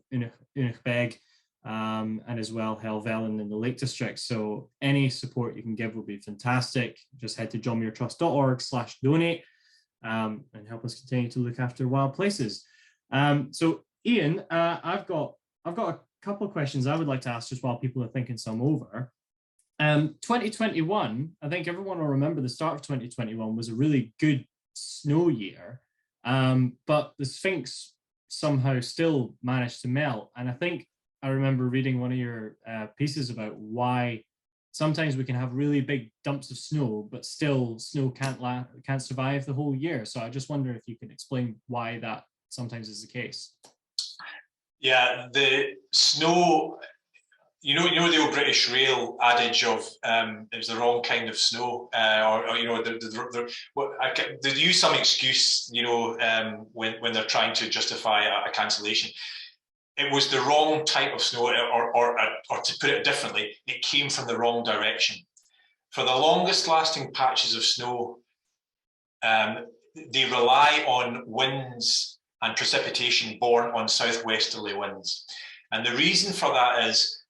Inchbeg, and as well Helvellyn in the Lake District. So any support you can give would be fantastic. Just head to johnmuirtrust.org/donate and help us continue to look after wild places. So Iain, I've got a couple of questions I would like to ask just while people are thinking some over. 2021, I think everyone will remember the start of 2021 was a really good snow year, but the Sphinx somehow still managed to melt. And I think I remember reading one of your pieces about why sometimes we can have really big dumps of snow, but still snow can't survive the whole year. So I just wonder if you can explain why that sometimes is the case. Yeah, the snow, you know the old British Rail adage of it was the wrong kind of snow, or you know, they use some excuse, you know, when they're trying to justify a cancellation. It was the wrong type of snow, or to put it differently, it came from the wrong direction. For the longest lasting patches of snow, they rely on winds and precipitation borne on southwesterly winds. And the reason for that is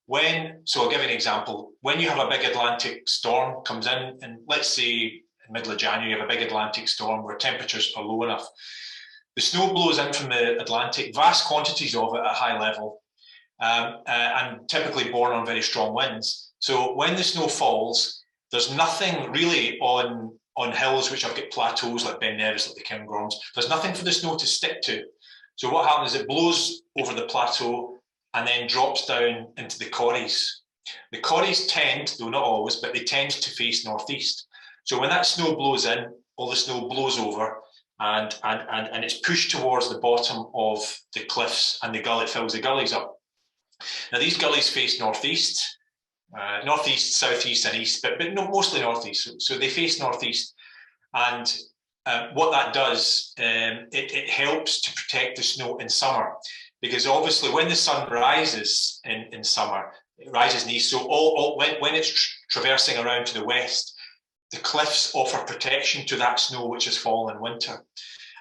so I'll give you an example. When you have a big Atlantic storm comes in, and let's say in the middle of January, you have a big Atlantic storm where temperatures are low enough. The snow blows in from the Atlantic, vast quantities of it at a high level, and typically borne on very strong winds. So when the snow falls, there's nothing really on hills which have got plateaus like Ben Nevis, like the Cairngorms. There's nothing for the snow to stick to. So what happens is it blows over the plateau and then drops down into the corries. The corries tend, though not always, but they tend to face northeast. So when that snow blows in, all the snow blows over and it's pushed towards the bottom of the cliffs, and it fills the gullies up. Now these gullies face northeast, northeast, southeast and east, but no, mostly northeast. So they face northeast, and what that does, it helps to protect the snow in summer, because obviously when the sun rises in summer, it rises in the east. So when it's traversing around to the west, the cliffs offer protection to that snow which has fallen in winter.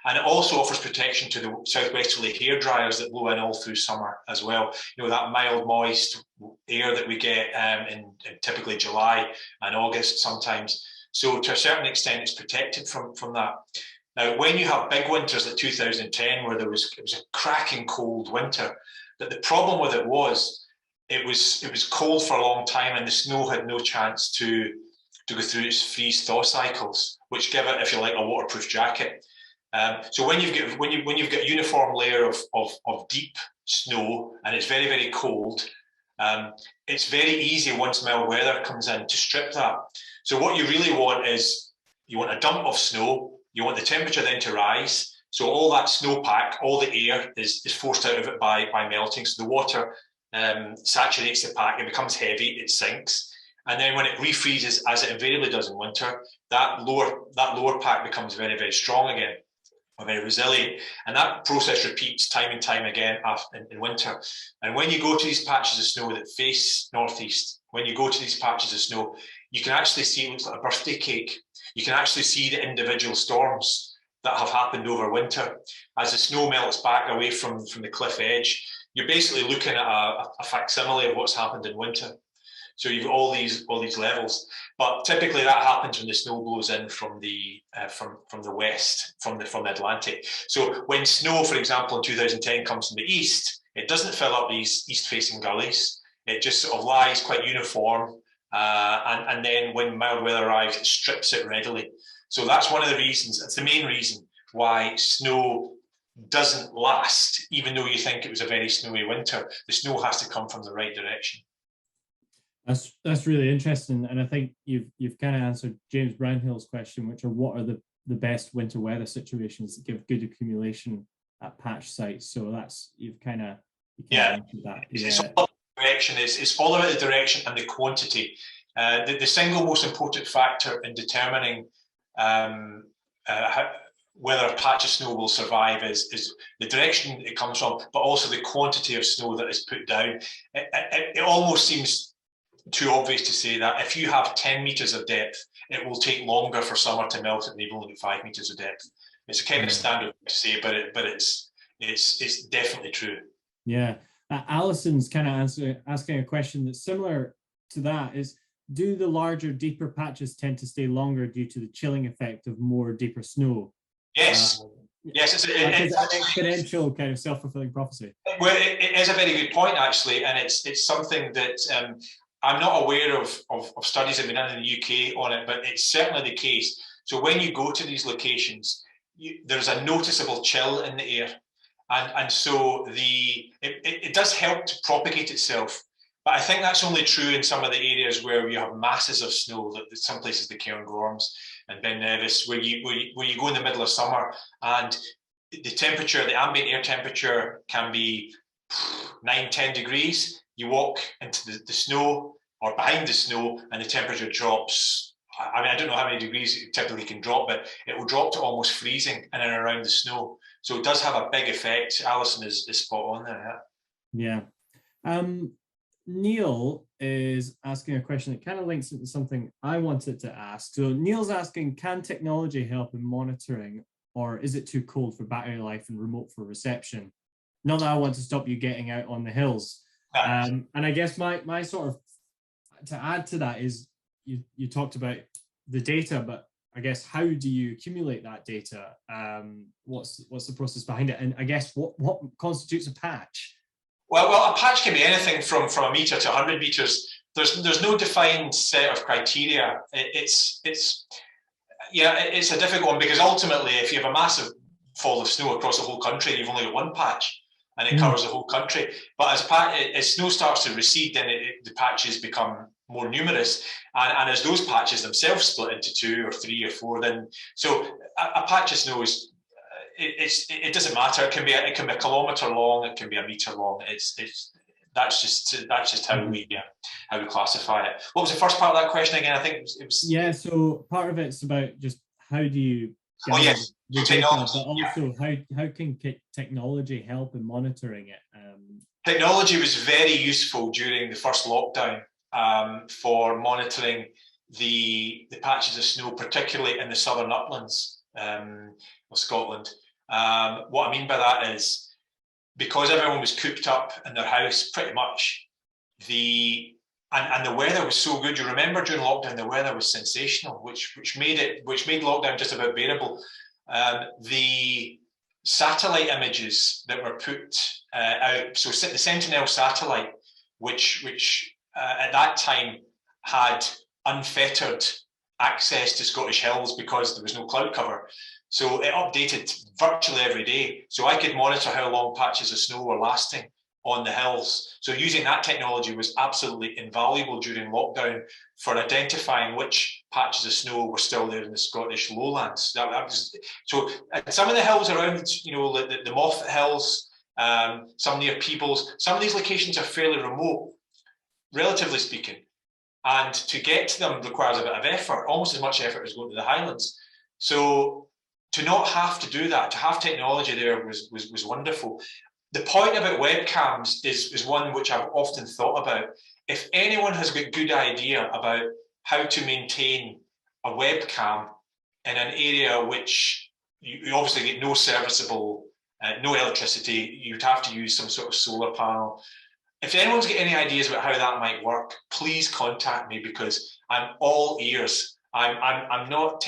And it also offers protection to the southwesterly hair dryers that blow in all through summer as well. You know, that mild, moist air that we get in typically July and August sometimes. So to a certain extent, it's protected from that. Now, when you have big winters like 2010, where it was a cracking cold winter, but the problem with it was cold for a long time, and the snow had no chance to go through its freeze-thaw cycles, which give it, if you like, a waterproof jacket. So when you've got a uniform layer of deep snow and it's very, very cold, it's very easy once mild weather comes in to strip that. So what you really want is you want a dump of snow. You want the temperature then to rise. So all that snowpack, all the air is forced out of it by melting. So the water saturates the pack. It becomes heavy. It sinks. And then when it refreezes, as it invariably does in winter, that lower pack becomes very, very strong again, or very resilient. And that process repeats time and time again in winter. And when you go to these patches of snow that face northeast, when you go to these patches of snow, you can actually see, it looks like a birthday cake. You can actually see the individual storms that have happened over winter. As the snow melts back away from the cliff edge, you're basically looking at a facsimile of what's happened in winter. So you've got all these levels, but typically that happens when the snow blows in from the west, from the Atlantic. So when snow, for example, in 2010 comes from the east, it doesn't fill up these east-facing gullies. It just sort of lies quite uniform, and then when mild weather arrives, it strips it readily. So that's one of the reasons. It's the main reason why snow doesn't last, even though you think it was a very snowy winter. The snow has to come from the right direction. That's really interesting, and I think you've kind of answered James Brownhill's question, which are what are the best winter weather situations that give good accumulation at patch sites. So that's you've kind of answered that. It's all about the direction. It's all about the direction and the quantity. The single most important factor in determining whether a patch of snow will survive is the direction it comes from, but also the quantity of snow that is put down. It almost seems too obvious to say that if you have 10 meters of depth, it will take longer for summer to melt it than you've only got 5 meters of depth. It's a kind of standard to say, but it's definitely true. Yeah. Alison's kind of asking a question that's similar to that is, do the larger, deeper patches tend to stay longer due to the chilling effect of more deeper snow? Yes. Yes, it's an exponential kind of self-fulfilling prophecy. Well, it is a very good point, actually, and it's something that I'm not aware of studies that have been done in the UK on it, but it's certainly the case. So when you go to these locations, there's a noticeable chill in the air, and so it does help to propagate itself. But I think that's only true in some of the areas where you have masses of snow, like some places, the Cairngorms and Ben Nevis, where you go in the middle of summer and the temperature, the ambient air temperature can be 9-10 degrees. You walk into the snow or behind the snow and the temperature drops. I mean, I don't know how many degrees it typically can drop, but it will drop to almost freezing in and around the snow. So it does have a big effect. Alison is spot on there. Yeah. Neil is asking a question that kind of links into something I wanted to ask. So Neil's asking, can technology help in monitoring, or is it too cold for battery life and remote for reception? Not that I want to stop you getting out on the hills. And I guess my sort of, to add to that is, you talked about the data, but I guess how do you accumulate that data? What's the process behind it? And I guess what constitutes a patch? Well, a patch can be anything from a meter to 100 meters. There's no defined set of criteria. It's a difficult one, because ultimately, if you have a massive fall of snow across the whole country, you've only got one patch, and it covers the whole country. But as snow starts to recede, then the patches become more numerous, and as those patches themselves split into 2 or 3 or 4, then so a patch of snow is. It doesn't matter. It can be a kilometre long. It can be a metre long. That's just how we classify it. What was the first part of that question again? I think it was. Yeah. So part of it's about just how do you. Oh yes, technology. But also how can technology help in monitoring it? Technology was very useful during the first lockdown for monitoring the patches of snow, particularly in the southern uplands of Scotland. What I mean by that is, because everyone was cooped up in their house pretty much, and the weather was so good. You remember during lockdown the weather was sensational, which made lockdown just about bearable. The satellite images that were put out, so the Sentinel satellite, which at that time had unfettered access to Scottish hills because there was no cloud cover. So it updated virtually every day. So I could monitor how long patches of snow were lasting on the hills. So using that technology was absolutely invaluable during lockdown for identifying which patches of snow were still there in the Scottish lowlands. That was, so some of the hills around, the Moffat Hills, some near Peebles, some of these locations are fairly remote, relatively speaking. And to get to them requires a bit of effort, almost as much effort as going to the Highlands. So to not have to do that, to have technology there was wonderful. The point about webcams is one which I've often thought about. If anyone has got a good idea about how to maintain a webcam in an area which you obviously get no serviceable, no electricity, you'd have to use some sort of solar panel. If anyone's got any ideas about how that might work, please contact me, because I'm all ears. I'm not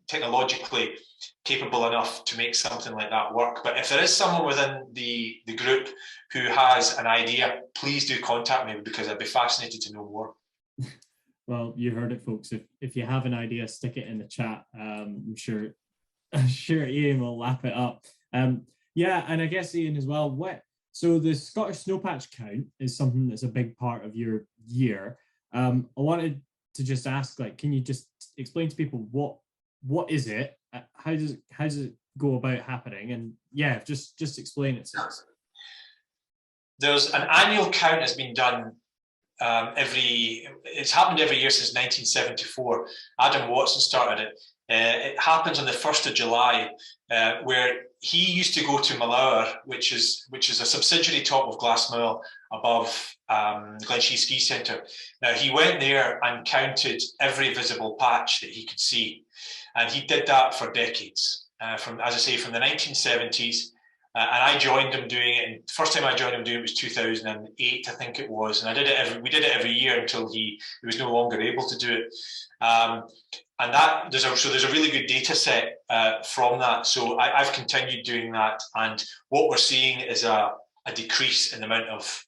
technologically capable enough to make something like that work. But if there is someone within the group who has an idea, please do contact me, because I'd be fascinated to know more. Well, you heard it, folks. If you have an idea, stick it in the chat. I'm sure Iain will lap it up. Yeah, and I guess Iain as well. So the Scottish snowpatch count is something that's a big part of your year. I wanted to just ask, can you just explain to people what is it? How does it go about happening? And yeah, just explain it to us. There's an annual count that's been done it's happened every year since 1974. Adam Watson started it. It happens on the 1st of July, where he used to go to Mallower, which is a subsidiary top of Glassmill above the Glenshee Ski Centre. Now, he went there and counted every visible patch that he could see. And he did that for decades, from, as I say, from the 1970s. And I joined him doing it. And the first time I joined him doing it was 2008, I think it was. And we did it every year until he was no longer able to do it. And that there's a really good data set from that. So I've continued doing that, and what we're seeing is a decrease in the amount of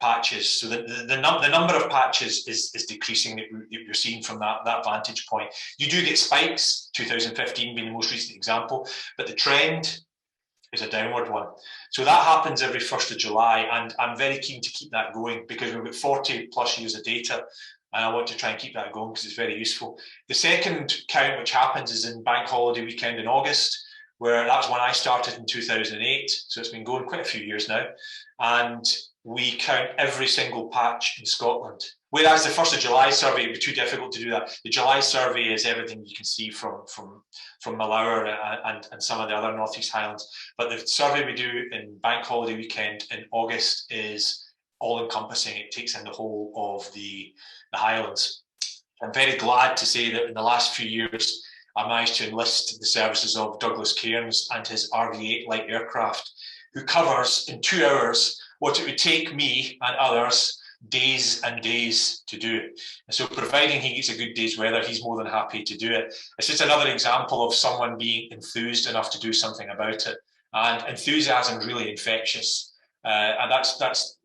patches. So the number of patches is decreasing that you're seeing from that vantage point. You do get spikes, 2015 being the most recent example, but the trend is a downward one. So that happens every 1st of July, and I'm very keen to keep that going because we've got 40 plus years of data. And I want to try and keep that going because it's very useful. The second count which happens is in Bank Holiday weekend in August, where that's when I started in 2008. So it's been going quite a few years now. And we count every single patch in Scotland. Whereas the 1st of July survey, it'd be too difficult to do that. The July survey is everything you can see from Mallower and some of the other North East Highlands. But the survey we do in Bank Holiday weekend in August is all-encompassing. It takes in the whole of the Highlands. I'm very glad to say that in the last few years, I managed to enlist the services of Douglas Cairns and his RV-8 light aircraft, who covers in 2 hours what it would take me and others days and days to do. And so providing he gets a good day's weather, he's more than happy to do it. It's just another example of someone being enthused enough to do something about it. And enthusiasm is really infectious. And that's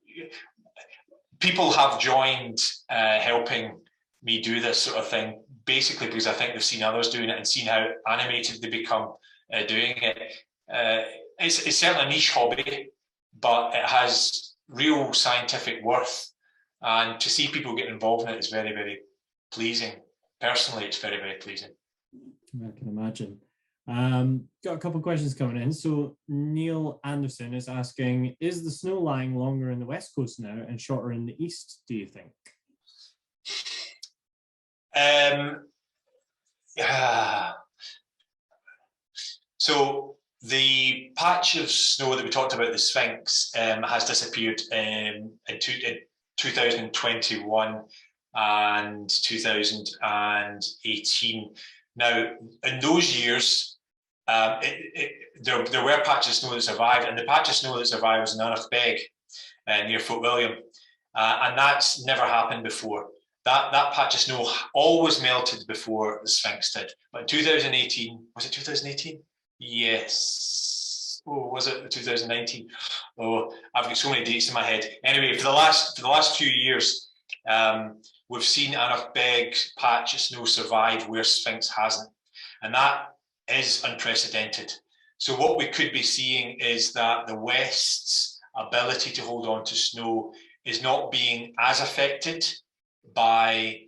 people have joined helping me do this sort of thing, basically because I think they've seen others doing it and seen how animated they become doing it. It's certainly a niche hobby, but it has real scientific worth. And to see people get involved in it is very, very pleasing. Personally, it's very, very pleasing. I can imagine. Got a couple of questions coming in. So Neil Anderson is asking, is the snow lying longer in the west coast now and shorter in the east, do you think? So the patch of snow that we talked about, the Sphinx, has disappeared in 2021 and 2018. Now, in those years, there were patches of snow that survived, and the patch of snow that survived was in Anachbeg near Fort William, and that's never happened before. That patch of snow always melted before the Sphinx did. But in 2018, was it 2018? Yes. Oh, was it 2019? Oh, I've got so many dates in my head. Anyway, for the last few years, we've seen Anachbeg patch of snow survive where Sphinx hasn't, and that is unprecedented. So what we could be seeing is that the West's ability to hold on to snow is not being as affected by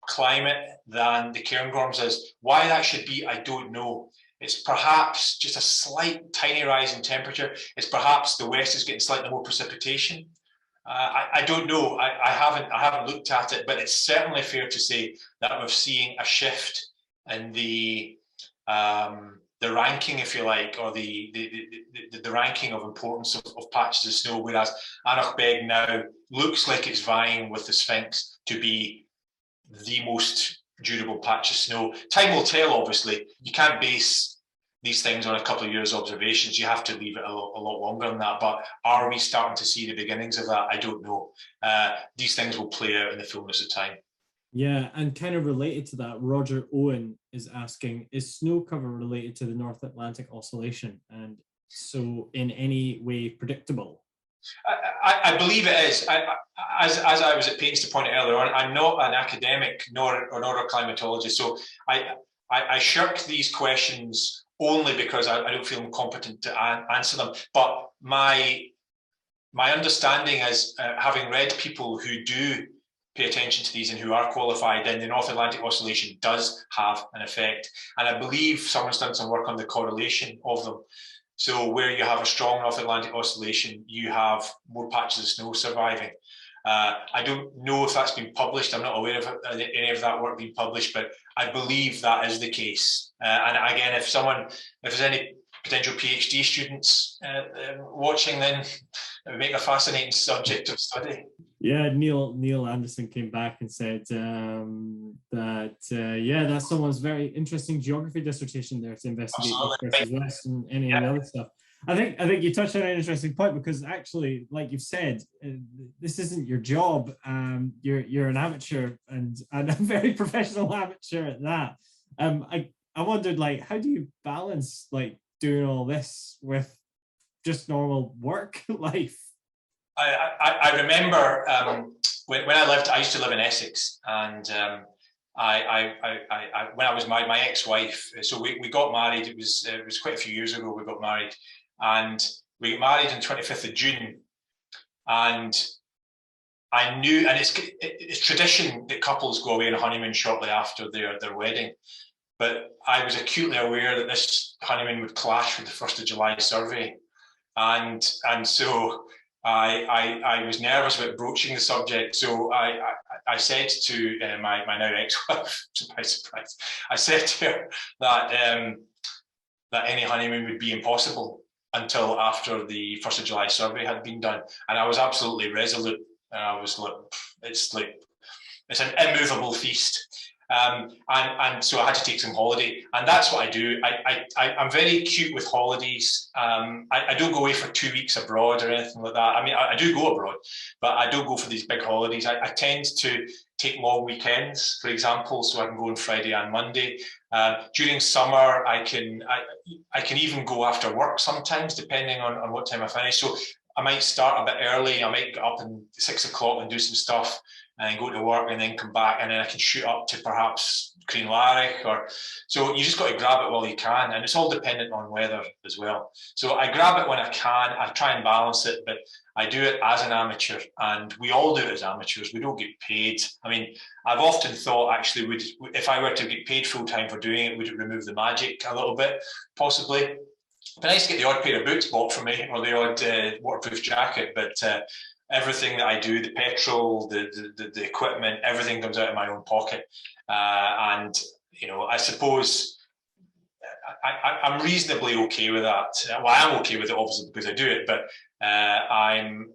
climate than the Cairngorms is. Why that should be, I don't know. It's perhaps just a slight tiny rise in temperature. It's perhaps the West is getting slightly more precipitation. I don't know. I haven't looked at it, but it's certainly fair to say that we're seeing a shift in the ranking, if you like, or the ranking of importance of patches of snow, whereas Anachbeg now looks like it's vying with the Sphinx to be the most durable patch of snow. Time will tell, obviously. You can't base these things on a couple of years' observations. You have to leave it a lot longer than that. But are we starting to see the beginnings of that? I don't know. These things will play out in the fullness of time. Yeah, and kind of related to that, Roger Owen is asking, is snow cover related to the North Atlantic Oscillation, and so in any way predictable? I believe it is. As I was at pains to point out earlier on, I'm not an academic nor a climatologist, so I shirk these questions only because I don't feel I'm competent to answer them. But my understanding is, having read people who do pay attention to these and who are qualified, then the North Atlantic Oscillation does have an effect. And I believe someone's done some work on the correlation of them. So where you have a strong North Atlantic Oscillation, you have more patches of snow surviving. I don't know if that's been published. I'm not aware of any of that work being published, but I believe that is the case. And again, if there's any potential PhD students watching, then it would make a fascinating subject of study. Yeah, Neil Anderson came back and said yeah, that's someone's very interesting geography dissertation there to investigate East versus West and any of the other stuff. I think you touched on an interesting point, because actually, like you've said, this isn't your job. You're an amateur, and a very professional amateur at that. I wondered, like, how do you balance like doing all this with just normal work life? I remember when I used to live in Essex, and when I was married, my ex-wife, so we got married. It was quite a few years ago. We got married, and we got married on 25th of June, and I knew, and it's tradition that couples go away on a honeymoon shortly after their wedding. But I was acutely aware that this honeymoon would clash with the 1st of July survey, and so I was nervous about broaching the subject. So I said to my now ex-wife, surprise, I said to her that any honeymoon would be impossible until after the 1st of July survey had been done, and I was absolutely resolute. I was like, it's an immovable feast. And so I had to take some holiday, and that's what I do. I'm very cute with holidays. I don't go away for 2 weeks abroad or anything like that. I mean, I do go abroad, but I don't go for these big holidays. I tend to take long weekends, for example, so I can go on Friday and Monday. During summer, I can even go after work sometimes, depending on what time I finish. So I might start a bit early. I might get up at 6 o'clock and do some stuff, and go to work, and then come back, and then I can shoot up to perhaps Creamlarich, or so. You just got to grab it while you can, and it's all dependent on weather as well. So I grab it when I can. I try and balance it, but I do it as an amateur, and we all do it as amateurs. We don't get paid. I mean, I've often thought, actually, if I were to get paid full time for doing it, would it remove the magic a little bit? Possibly. But nice to get the odd pair of boots bought for me, or the odd waterproof jacket, but everything that I do, the petrol, the equipment, everything comes out of my own pocket. And, you know, I suppose I'm reasonably okay with that. Well, I'm okay with it, obviously, because I do it, but I'm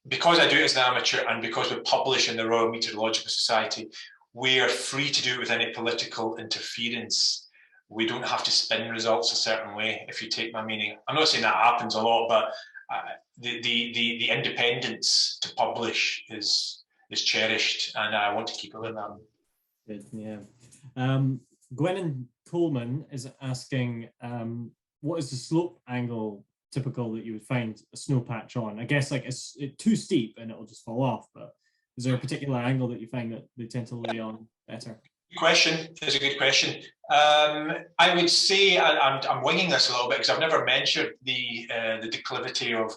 because I do it as an amateur, and because we publish in the Royal Meteorological Society, we're free to do it with any political interference. We don't have to spin results a certain way, if you take my meaning. I'm not saying that happens a lot, but the independence to publish is cherished, and I want to keep it like that. Good, yeah. Gwennon Coleman is asking, what is the slope angle typical that you would find a snow patch on? I guess like it's too steep and it'll just fall off, but is there a particular angle that you find that they tend to lay on better? Question is a good question. I would say, I'm winging this a little bit because I've never measured the declivity of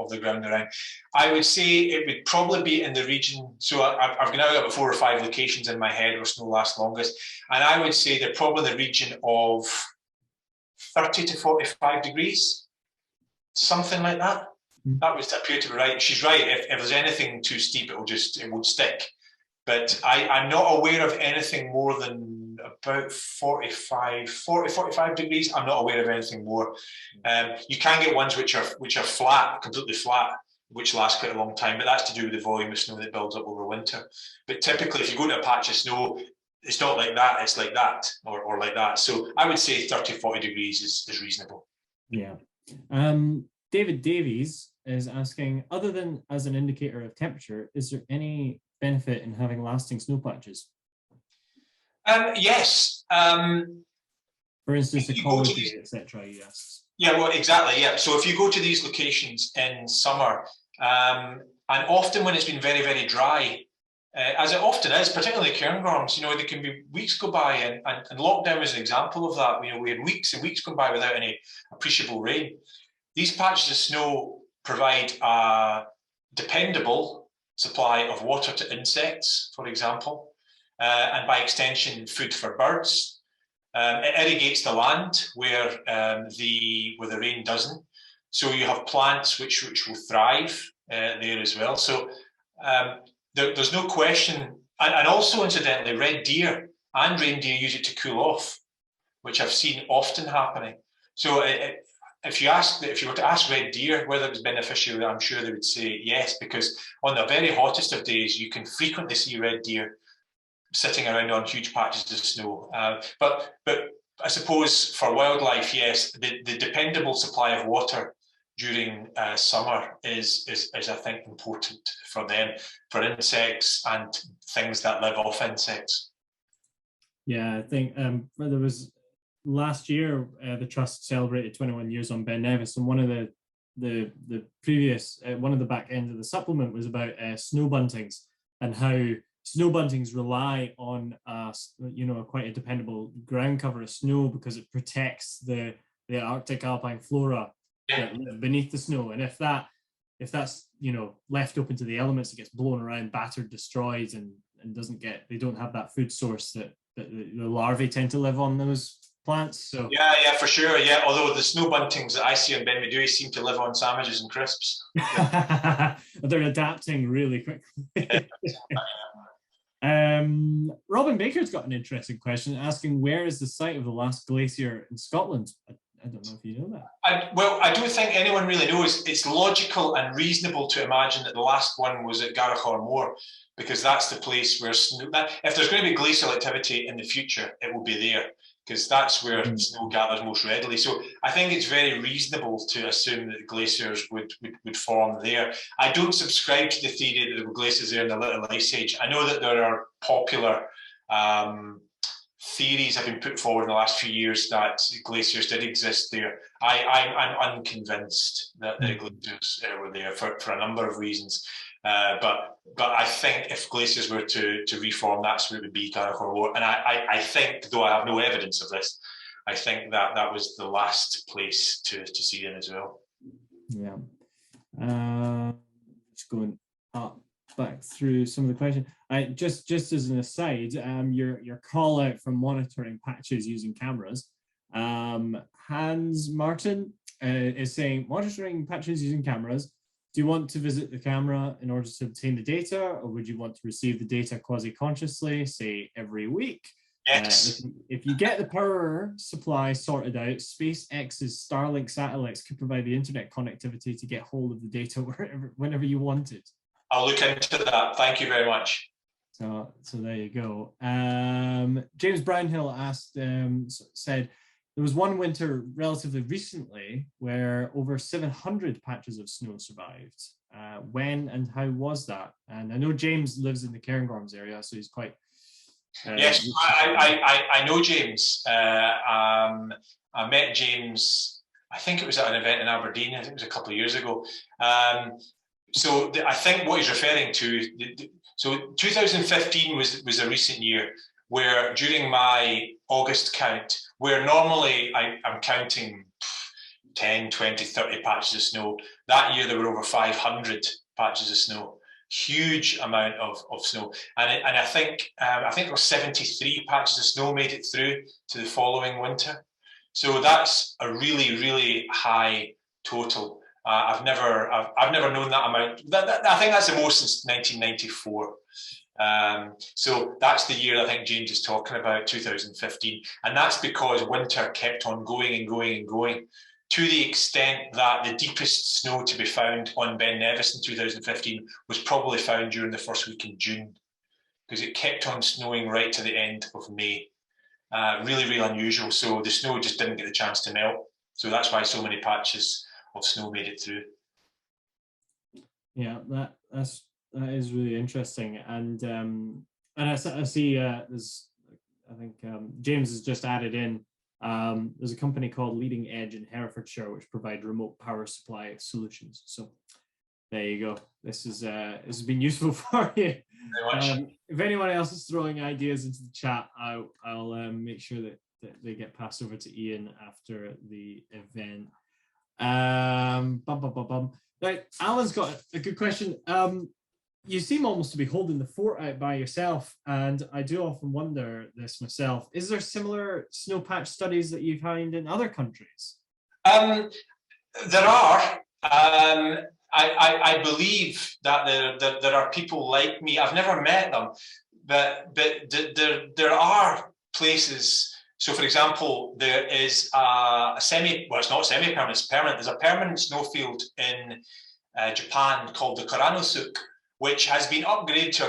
the ground around. I would say it would probably be in the region. So I've now got 4 or 5 locations in my head where snow lasts longest, and I would say they're probably in the region of 30 to 45 degrees, something like that. That would appear to be right. She's right. If there's anything too steep, it won't stick. But I'm not aware of anything more than about 40, 45 degrees. I'm not aware of anything more. You can get ones which are flat, completely flat, which last quite a long time, but that's to do with the volume of snow that builds up over winter. But typically, if you go to a patch of snow, it's not like that, it's like that, or like that. So I would say 30, 40 degrees is reasonable. Yeah. David Davies is asking, other than as an indicator of temperature, is there any benefit in having lasting snow patches? Yes. For instance, ecology, etc. Yes. Yeah, well, exactly. Yeah. So if you go to these locations in summer, and often when it's been very, very dry, as it often is, particularly Cairngorms, there can be weeks go by, and lockdown is an example of that. We had weeks and weeks go by without any appreciable rain. These patches of snow provide a dependable supply of water to insects, for example, and by extension, food for birds. It irrigates the land where the rain doesn't. So you have plants which will thrive there as well. So there's no question. And also, incidentally, red deer and reindeer use it to cool off, which I've seen often happening. So if you were to ask red deer whether it was beneficial, I'm sure they would say yes, because on the very hottest of days, you can frequently see red deer sitting around on huge patches of snow. But I suppose for wildlife, yes, the dependable supply of water during summer is I think important for them, for insects and things that live off insects. Yeah, I think there was last year the Trust celebrated 21 years on Ben Nevis, and one of the previous one of the back end of the supplement was about snow buntings and how snow buntings rely on quite a dependable ground cover of snow because it protects the Arctic alpine flora that live beneath the snow, and if that's left open to the elements, it gets blown around, battered, destroyed, and they don't have that food source that the larvae tend to live on those plants. So yeah, for sure. Yeah, although the snow buntings that I see on Ben Medui seem to live on sandwiches and crisps. They're adapting really quickly. Robin Baker's got an interesting question asking, where is the site of the last glacier in Scotland? I don't know if you know that. Well, I don't think anyone really knows. It's logical and reasonable to imagine that the last one was at Garachor Moor, because that's the place where snow, if there's going to be glacial activity in the future, it will be there, because that's where snow gathers most readily. So I think it's very reasonable to assume that the glaciers would form there. I don't subscribe to the theory that there were glaciers there in the Little Ice Age. I know that there are popular theories have been put forward in the last few years that glaciers did exist there. I'm unconvinced that the glaciers were there for a number of reasons. But I think if glaciers were to reform, that's where it would be, Garachor Moor. And I think, though I have no evidence of this, I think that was the last place to see them as well. Yeah. Just going up back through some of the questions. Just as an aside, your call out for monitoring patches using cameras. Hans Martin is saying, monitoring patches using cameras. Do you want to visit the camera in order to obtain the data, or would you want to receive the data quasi-consciously, say every week? Yes. If you get the power supply sorted out, SpaceX's Starlink satellites could provide the internet connectivity to get hold of the data whenever you want it. I'll look into that. Thank you very much. So there you go. James Brownhill said, there was one winter relatively recently where over 700 patches of snow survived. When and how was that? And I know James lives in the Cairngorms area, so he's quite... yes, I know James. I met James, I think it was at an event in Aberdeen. I think it was a couple of years ago. So I think what he's referring to, so 2015 was a recent year where during my August count, where normally I'm counting 10, 20, 30 patches of snow, that year there were over 500 patches of snow. Huge amount of snow. And I think there were 73 patches of snow made it through to the following winter. So that's a really, really high total. I've never known that amount. I think that's the most since 1994. So that's the year I think James is talking about, 2015. And that's because winter kept on going and going and going, to the extent that the deepest snow to be found on Ben Nevis in 2015 was probably found during the first week in June, because it kept on snowing right to the end of May. Really, really unusual. So the snow just didn't get the chance to melt. So that's why so many patches of snow made it through. Yeah, that is really interesting, and I see there's, I think James has just added in. There's a company called Leading Edge in Herefordshire which provide remote power supply solutions. So there you go. This has been useful for you. If anyone else is throwing ideas into the chat, I'll make sure that they get passed over to Iain after the event. Right, Alan's got a good question. You seem almost to be holding the fort out by yourself, and I do often wonder this myself. Is there similar snow patch studies that you find in other countries? There are. I believe that there are people like me. I've never met them, but there are places. So, for example, there is a well, it's not semi-permanent, it's permanent. There's a permanent snowfield in Japan called the Kuranosuke, which has been upgraded to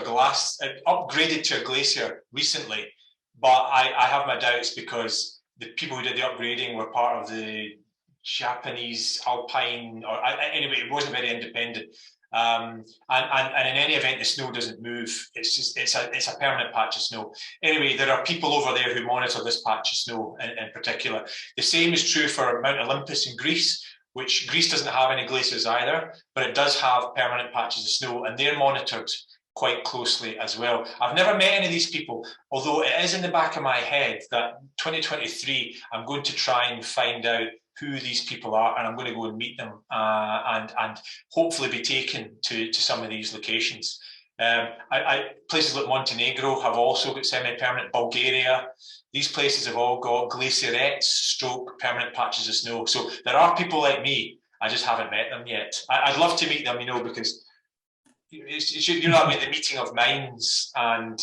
a glacier recently. But I have my doubts because the people who did the upgrading were part of the Japanese alpine, or anyway, it wasn't very independent. And in any event, the snow doesn't move. It's a permanent patch of snow. Anyway, there are people over there who monitor this patch of snow in particular. The same is true for Mount Olympus in Greece, which Greece doesn't have any glaciers either, but it does have permanent patches of snow, and they're monitored quite closely as well. I've never met any of these people, although it is in the back of my head that 2023, I'm going to try and find out who these people are, and I'm going to go and meet them and hopefully be taken to some of these locations. Places like Montenegro have also got semi-permanent, Bulgaria. These places have all got glacierettes, stroke permanent patches of snow. So there are people like me. I just haven't met them yet. I'd love to meet them, because you're not the meeting of minds, and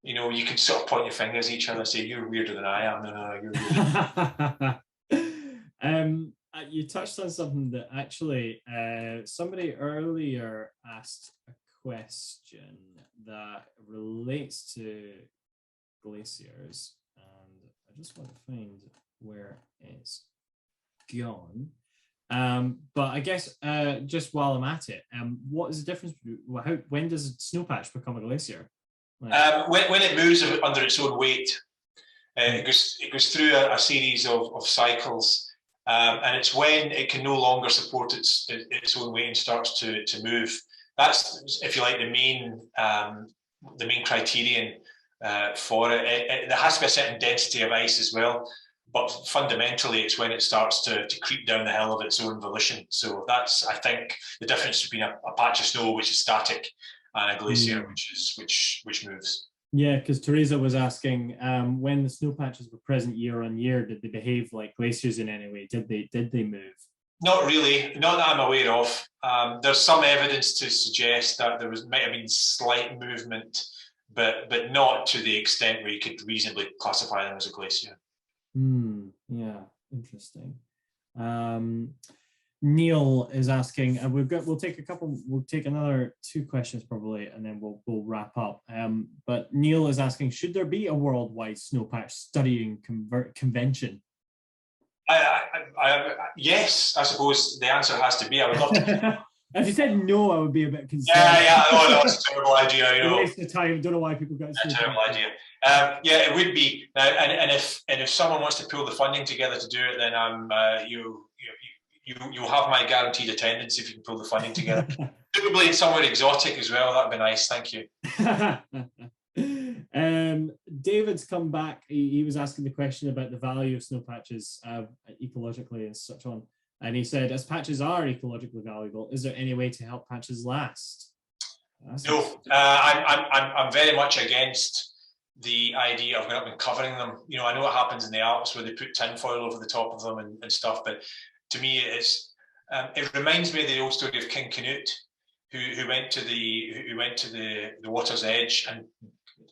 you can sort of point your fingers at each other and say, "You're weirder than I am." No, you're weirder. You touched on something that actually somebody earlier asked a question that relates to glaciers, and I just want to find where it's gone. But I guess just while I'm at it, what is the difference? When does a snowpatch become a glacier? When it moves under its own weight, it goes through a series of cycles. And it's when it can no longer support its own weight and starts to move. That's, if you like, the main criterion for it. There has to be a certain density of ice as well, but fundamentally, it's when it starts to creep down the hill of its own volition. So that's, I think, the difference between a patch of snow which is static and a glacier which moves. Yeah, because Teresa was asking, when the snow patches were present year on year, did they behave like glaciers in any way? Did they move? Not really, not that I'm aware of. There's some evidence to suggest that might have been slight movement, but not to the extent where you could reasonably classify them as a glacier. Yeah, interesting. Neil is asking, and we'll take another 2 questions probably, and then we'll wrap up. But Neil is asking, should there be a worldwide snowpatch studying convention? Yes, I suppose the answer has to be. I would love to. If you said no, I would be a bit concerned. Yeah. Oh, no, it's a terrible idea. Waste of time. Don't know why people got. It's a terrible idea. Yeah, it would be. And if someone wants to pull the funding together to do it, then you'll have my guaranteed attendance if you can pull the funding together. Probably somewhere exotic as well. That'd be nice. Thank you. David's come back. He was asking the question about the value of snow patches ecologically and such on. And he said, as patches are ecologically valuable, is there any way to help patches last? No, I'm very much against the idea of going up and covering them. I know what happens in the Alps where they put tinfoil over the top of them and stuff, but to me, it reminds me of the old story of King Canute, who went to the water's edge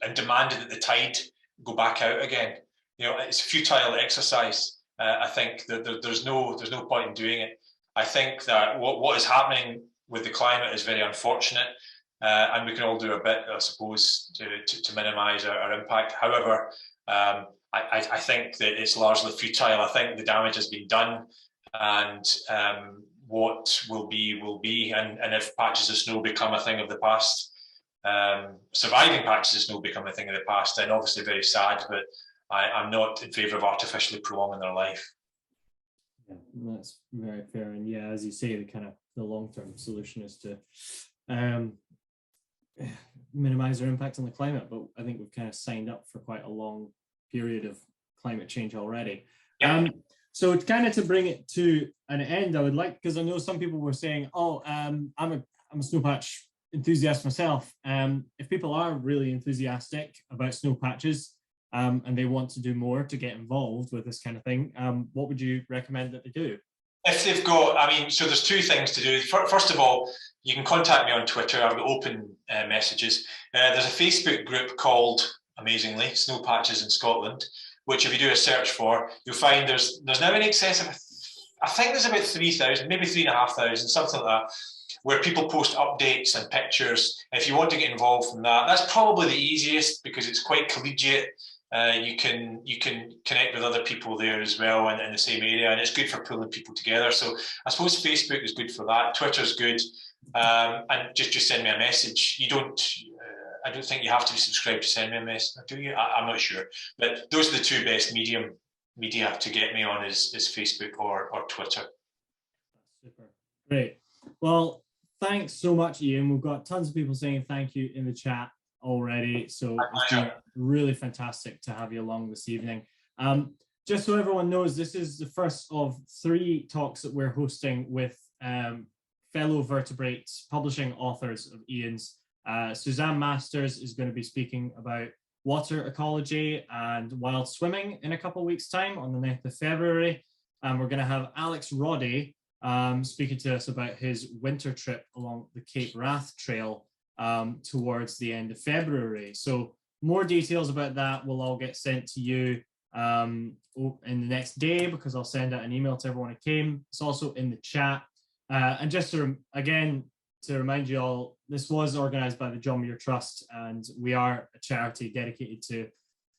and demanded that the tide go back out again. It's a futile exercise. I think that there's no point in doing it. I think that what is happening with the climate is very unfortunate, and we can all do a bit, I suppose, to minimise our impact. However, I think that it's largely futile. I think the damage has been done, and what will be. And if patches of snow become a thing of the past, surviving patches of snow become a thing of the past, then obviously very sad, but I'm not in favour of artificially prolonging their life. Yeah, that's very fair. And yeah, as you say, the long-term solution is to minimise their impact on the climate. But I think we've kind of signed up for quite a long period of climate change already. Yeah. So it's kind of to bring it to an end, I would like, because I know some people were saying, "Oh, I'm a snowpatch enthusiast myself." If people are really enthusiastic about snow patches, and they want to do more to get involved with this kind of thing, what would you recommend that they do? if they've got, I mean, so there's two things to do. First of all, you can contact me on Twitter. I've got open messages. There's a Facebook group called, amazingly, Snow Patches in Scotland, which if you do a search for, you'll find there's now in excess of, I think there's about 3,000, maybe 3,500, something like that, where people post updates and pictures. If you want to get involved in that, that's probably the easiest because it's quite collegiate. You can connect with other people there as well in the same area, and it's good for pulling people together. So I suppose Facebook is good for that. Twitter's good, and just send me a message. You don't. I don't think you have to be subscribed to send me a message, do you? I'm not sure, but those are the two best media to get me on is Facebook or Twitter. Super great. Well, thanks so much, Iain. We've got tons of people saying thank you in the chat already, so it's been really fantastic to have you along this evening. Just so everyone knows, this is the first of 3 talks that we're hosting with fellow Vertebrate Publishing authors of Iain's. Suzanne Masters is going to be speaking about water ecology and wild swimming in a couple of weeks' time on the 9th of February. And we're going to have Alex Roddy speaking to us about his winter trip along the Cape Wrath Trail towards the end of February. So more details about that will all get sent to you in the next day, because I'll send out an email to everyone who came. It's also in the chat. And just again, to remind you all, this was organised by the John Muir Trust, and we are a charity dedicated to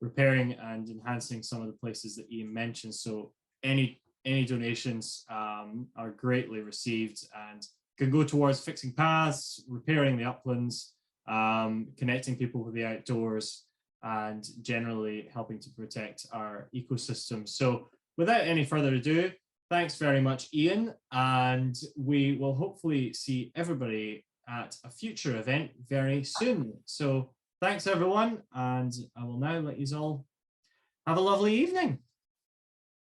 repairing and enhancing some of the places that Iain mentioned. So any donations are greatly received and can go towards fixing paths, repairing the uplands, connecting people with the outdoors, and generally helping to protect our ecosystem. So without any further ado, thanks very much, Iain, and we will hopefully see everybody at a future event very soon. So thanks, everyone, and I will now let you all have a lovely evening.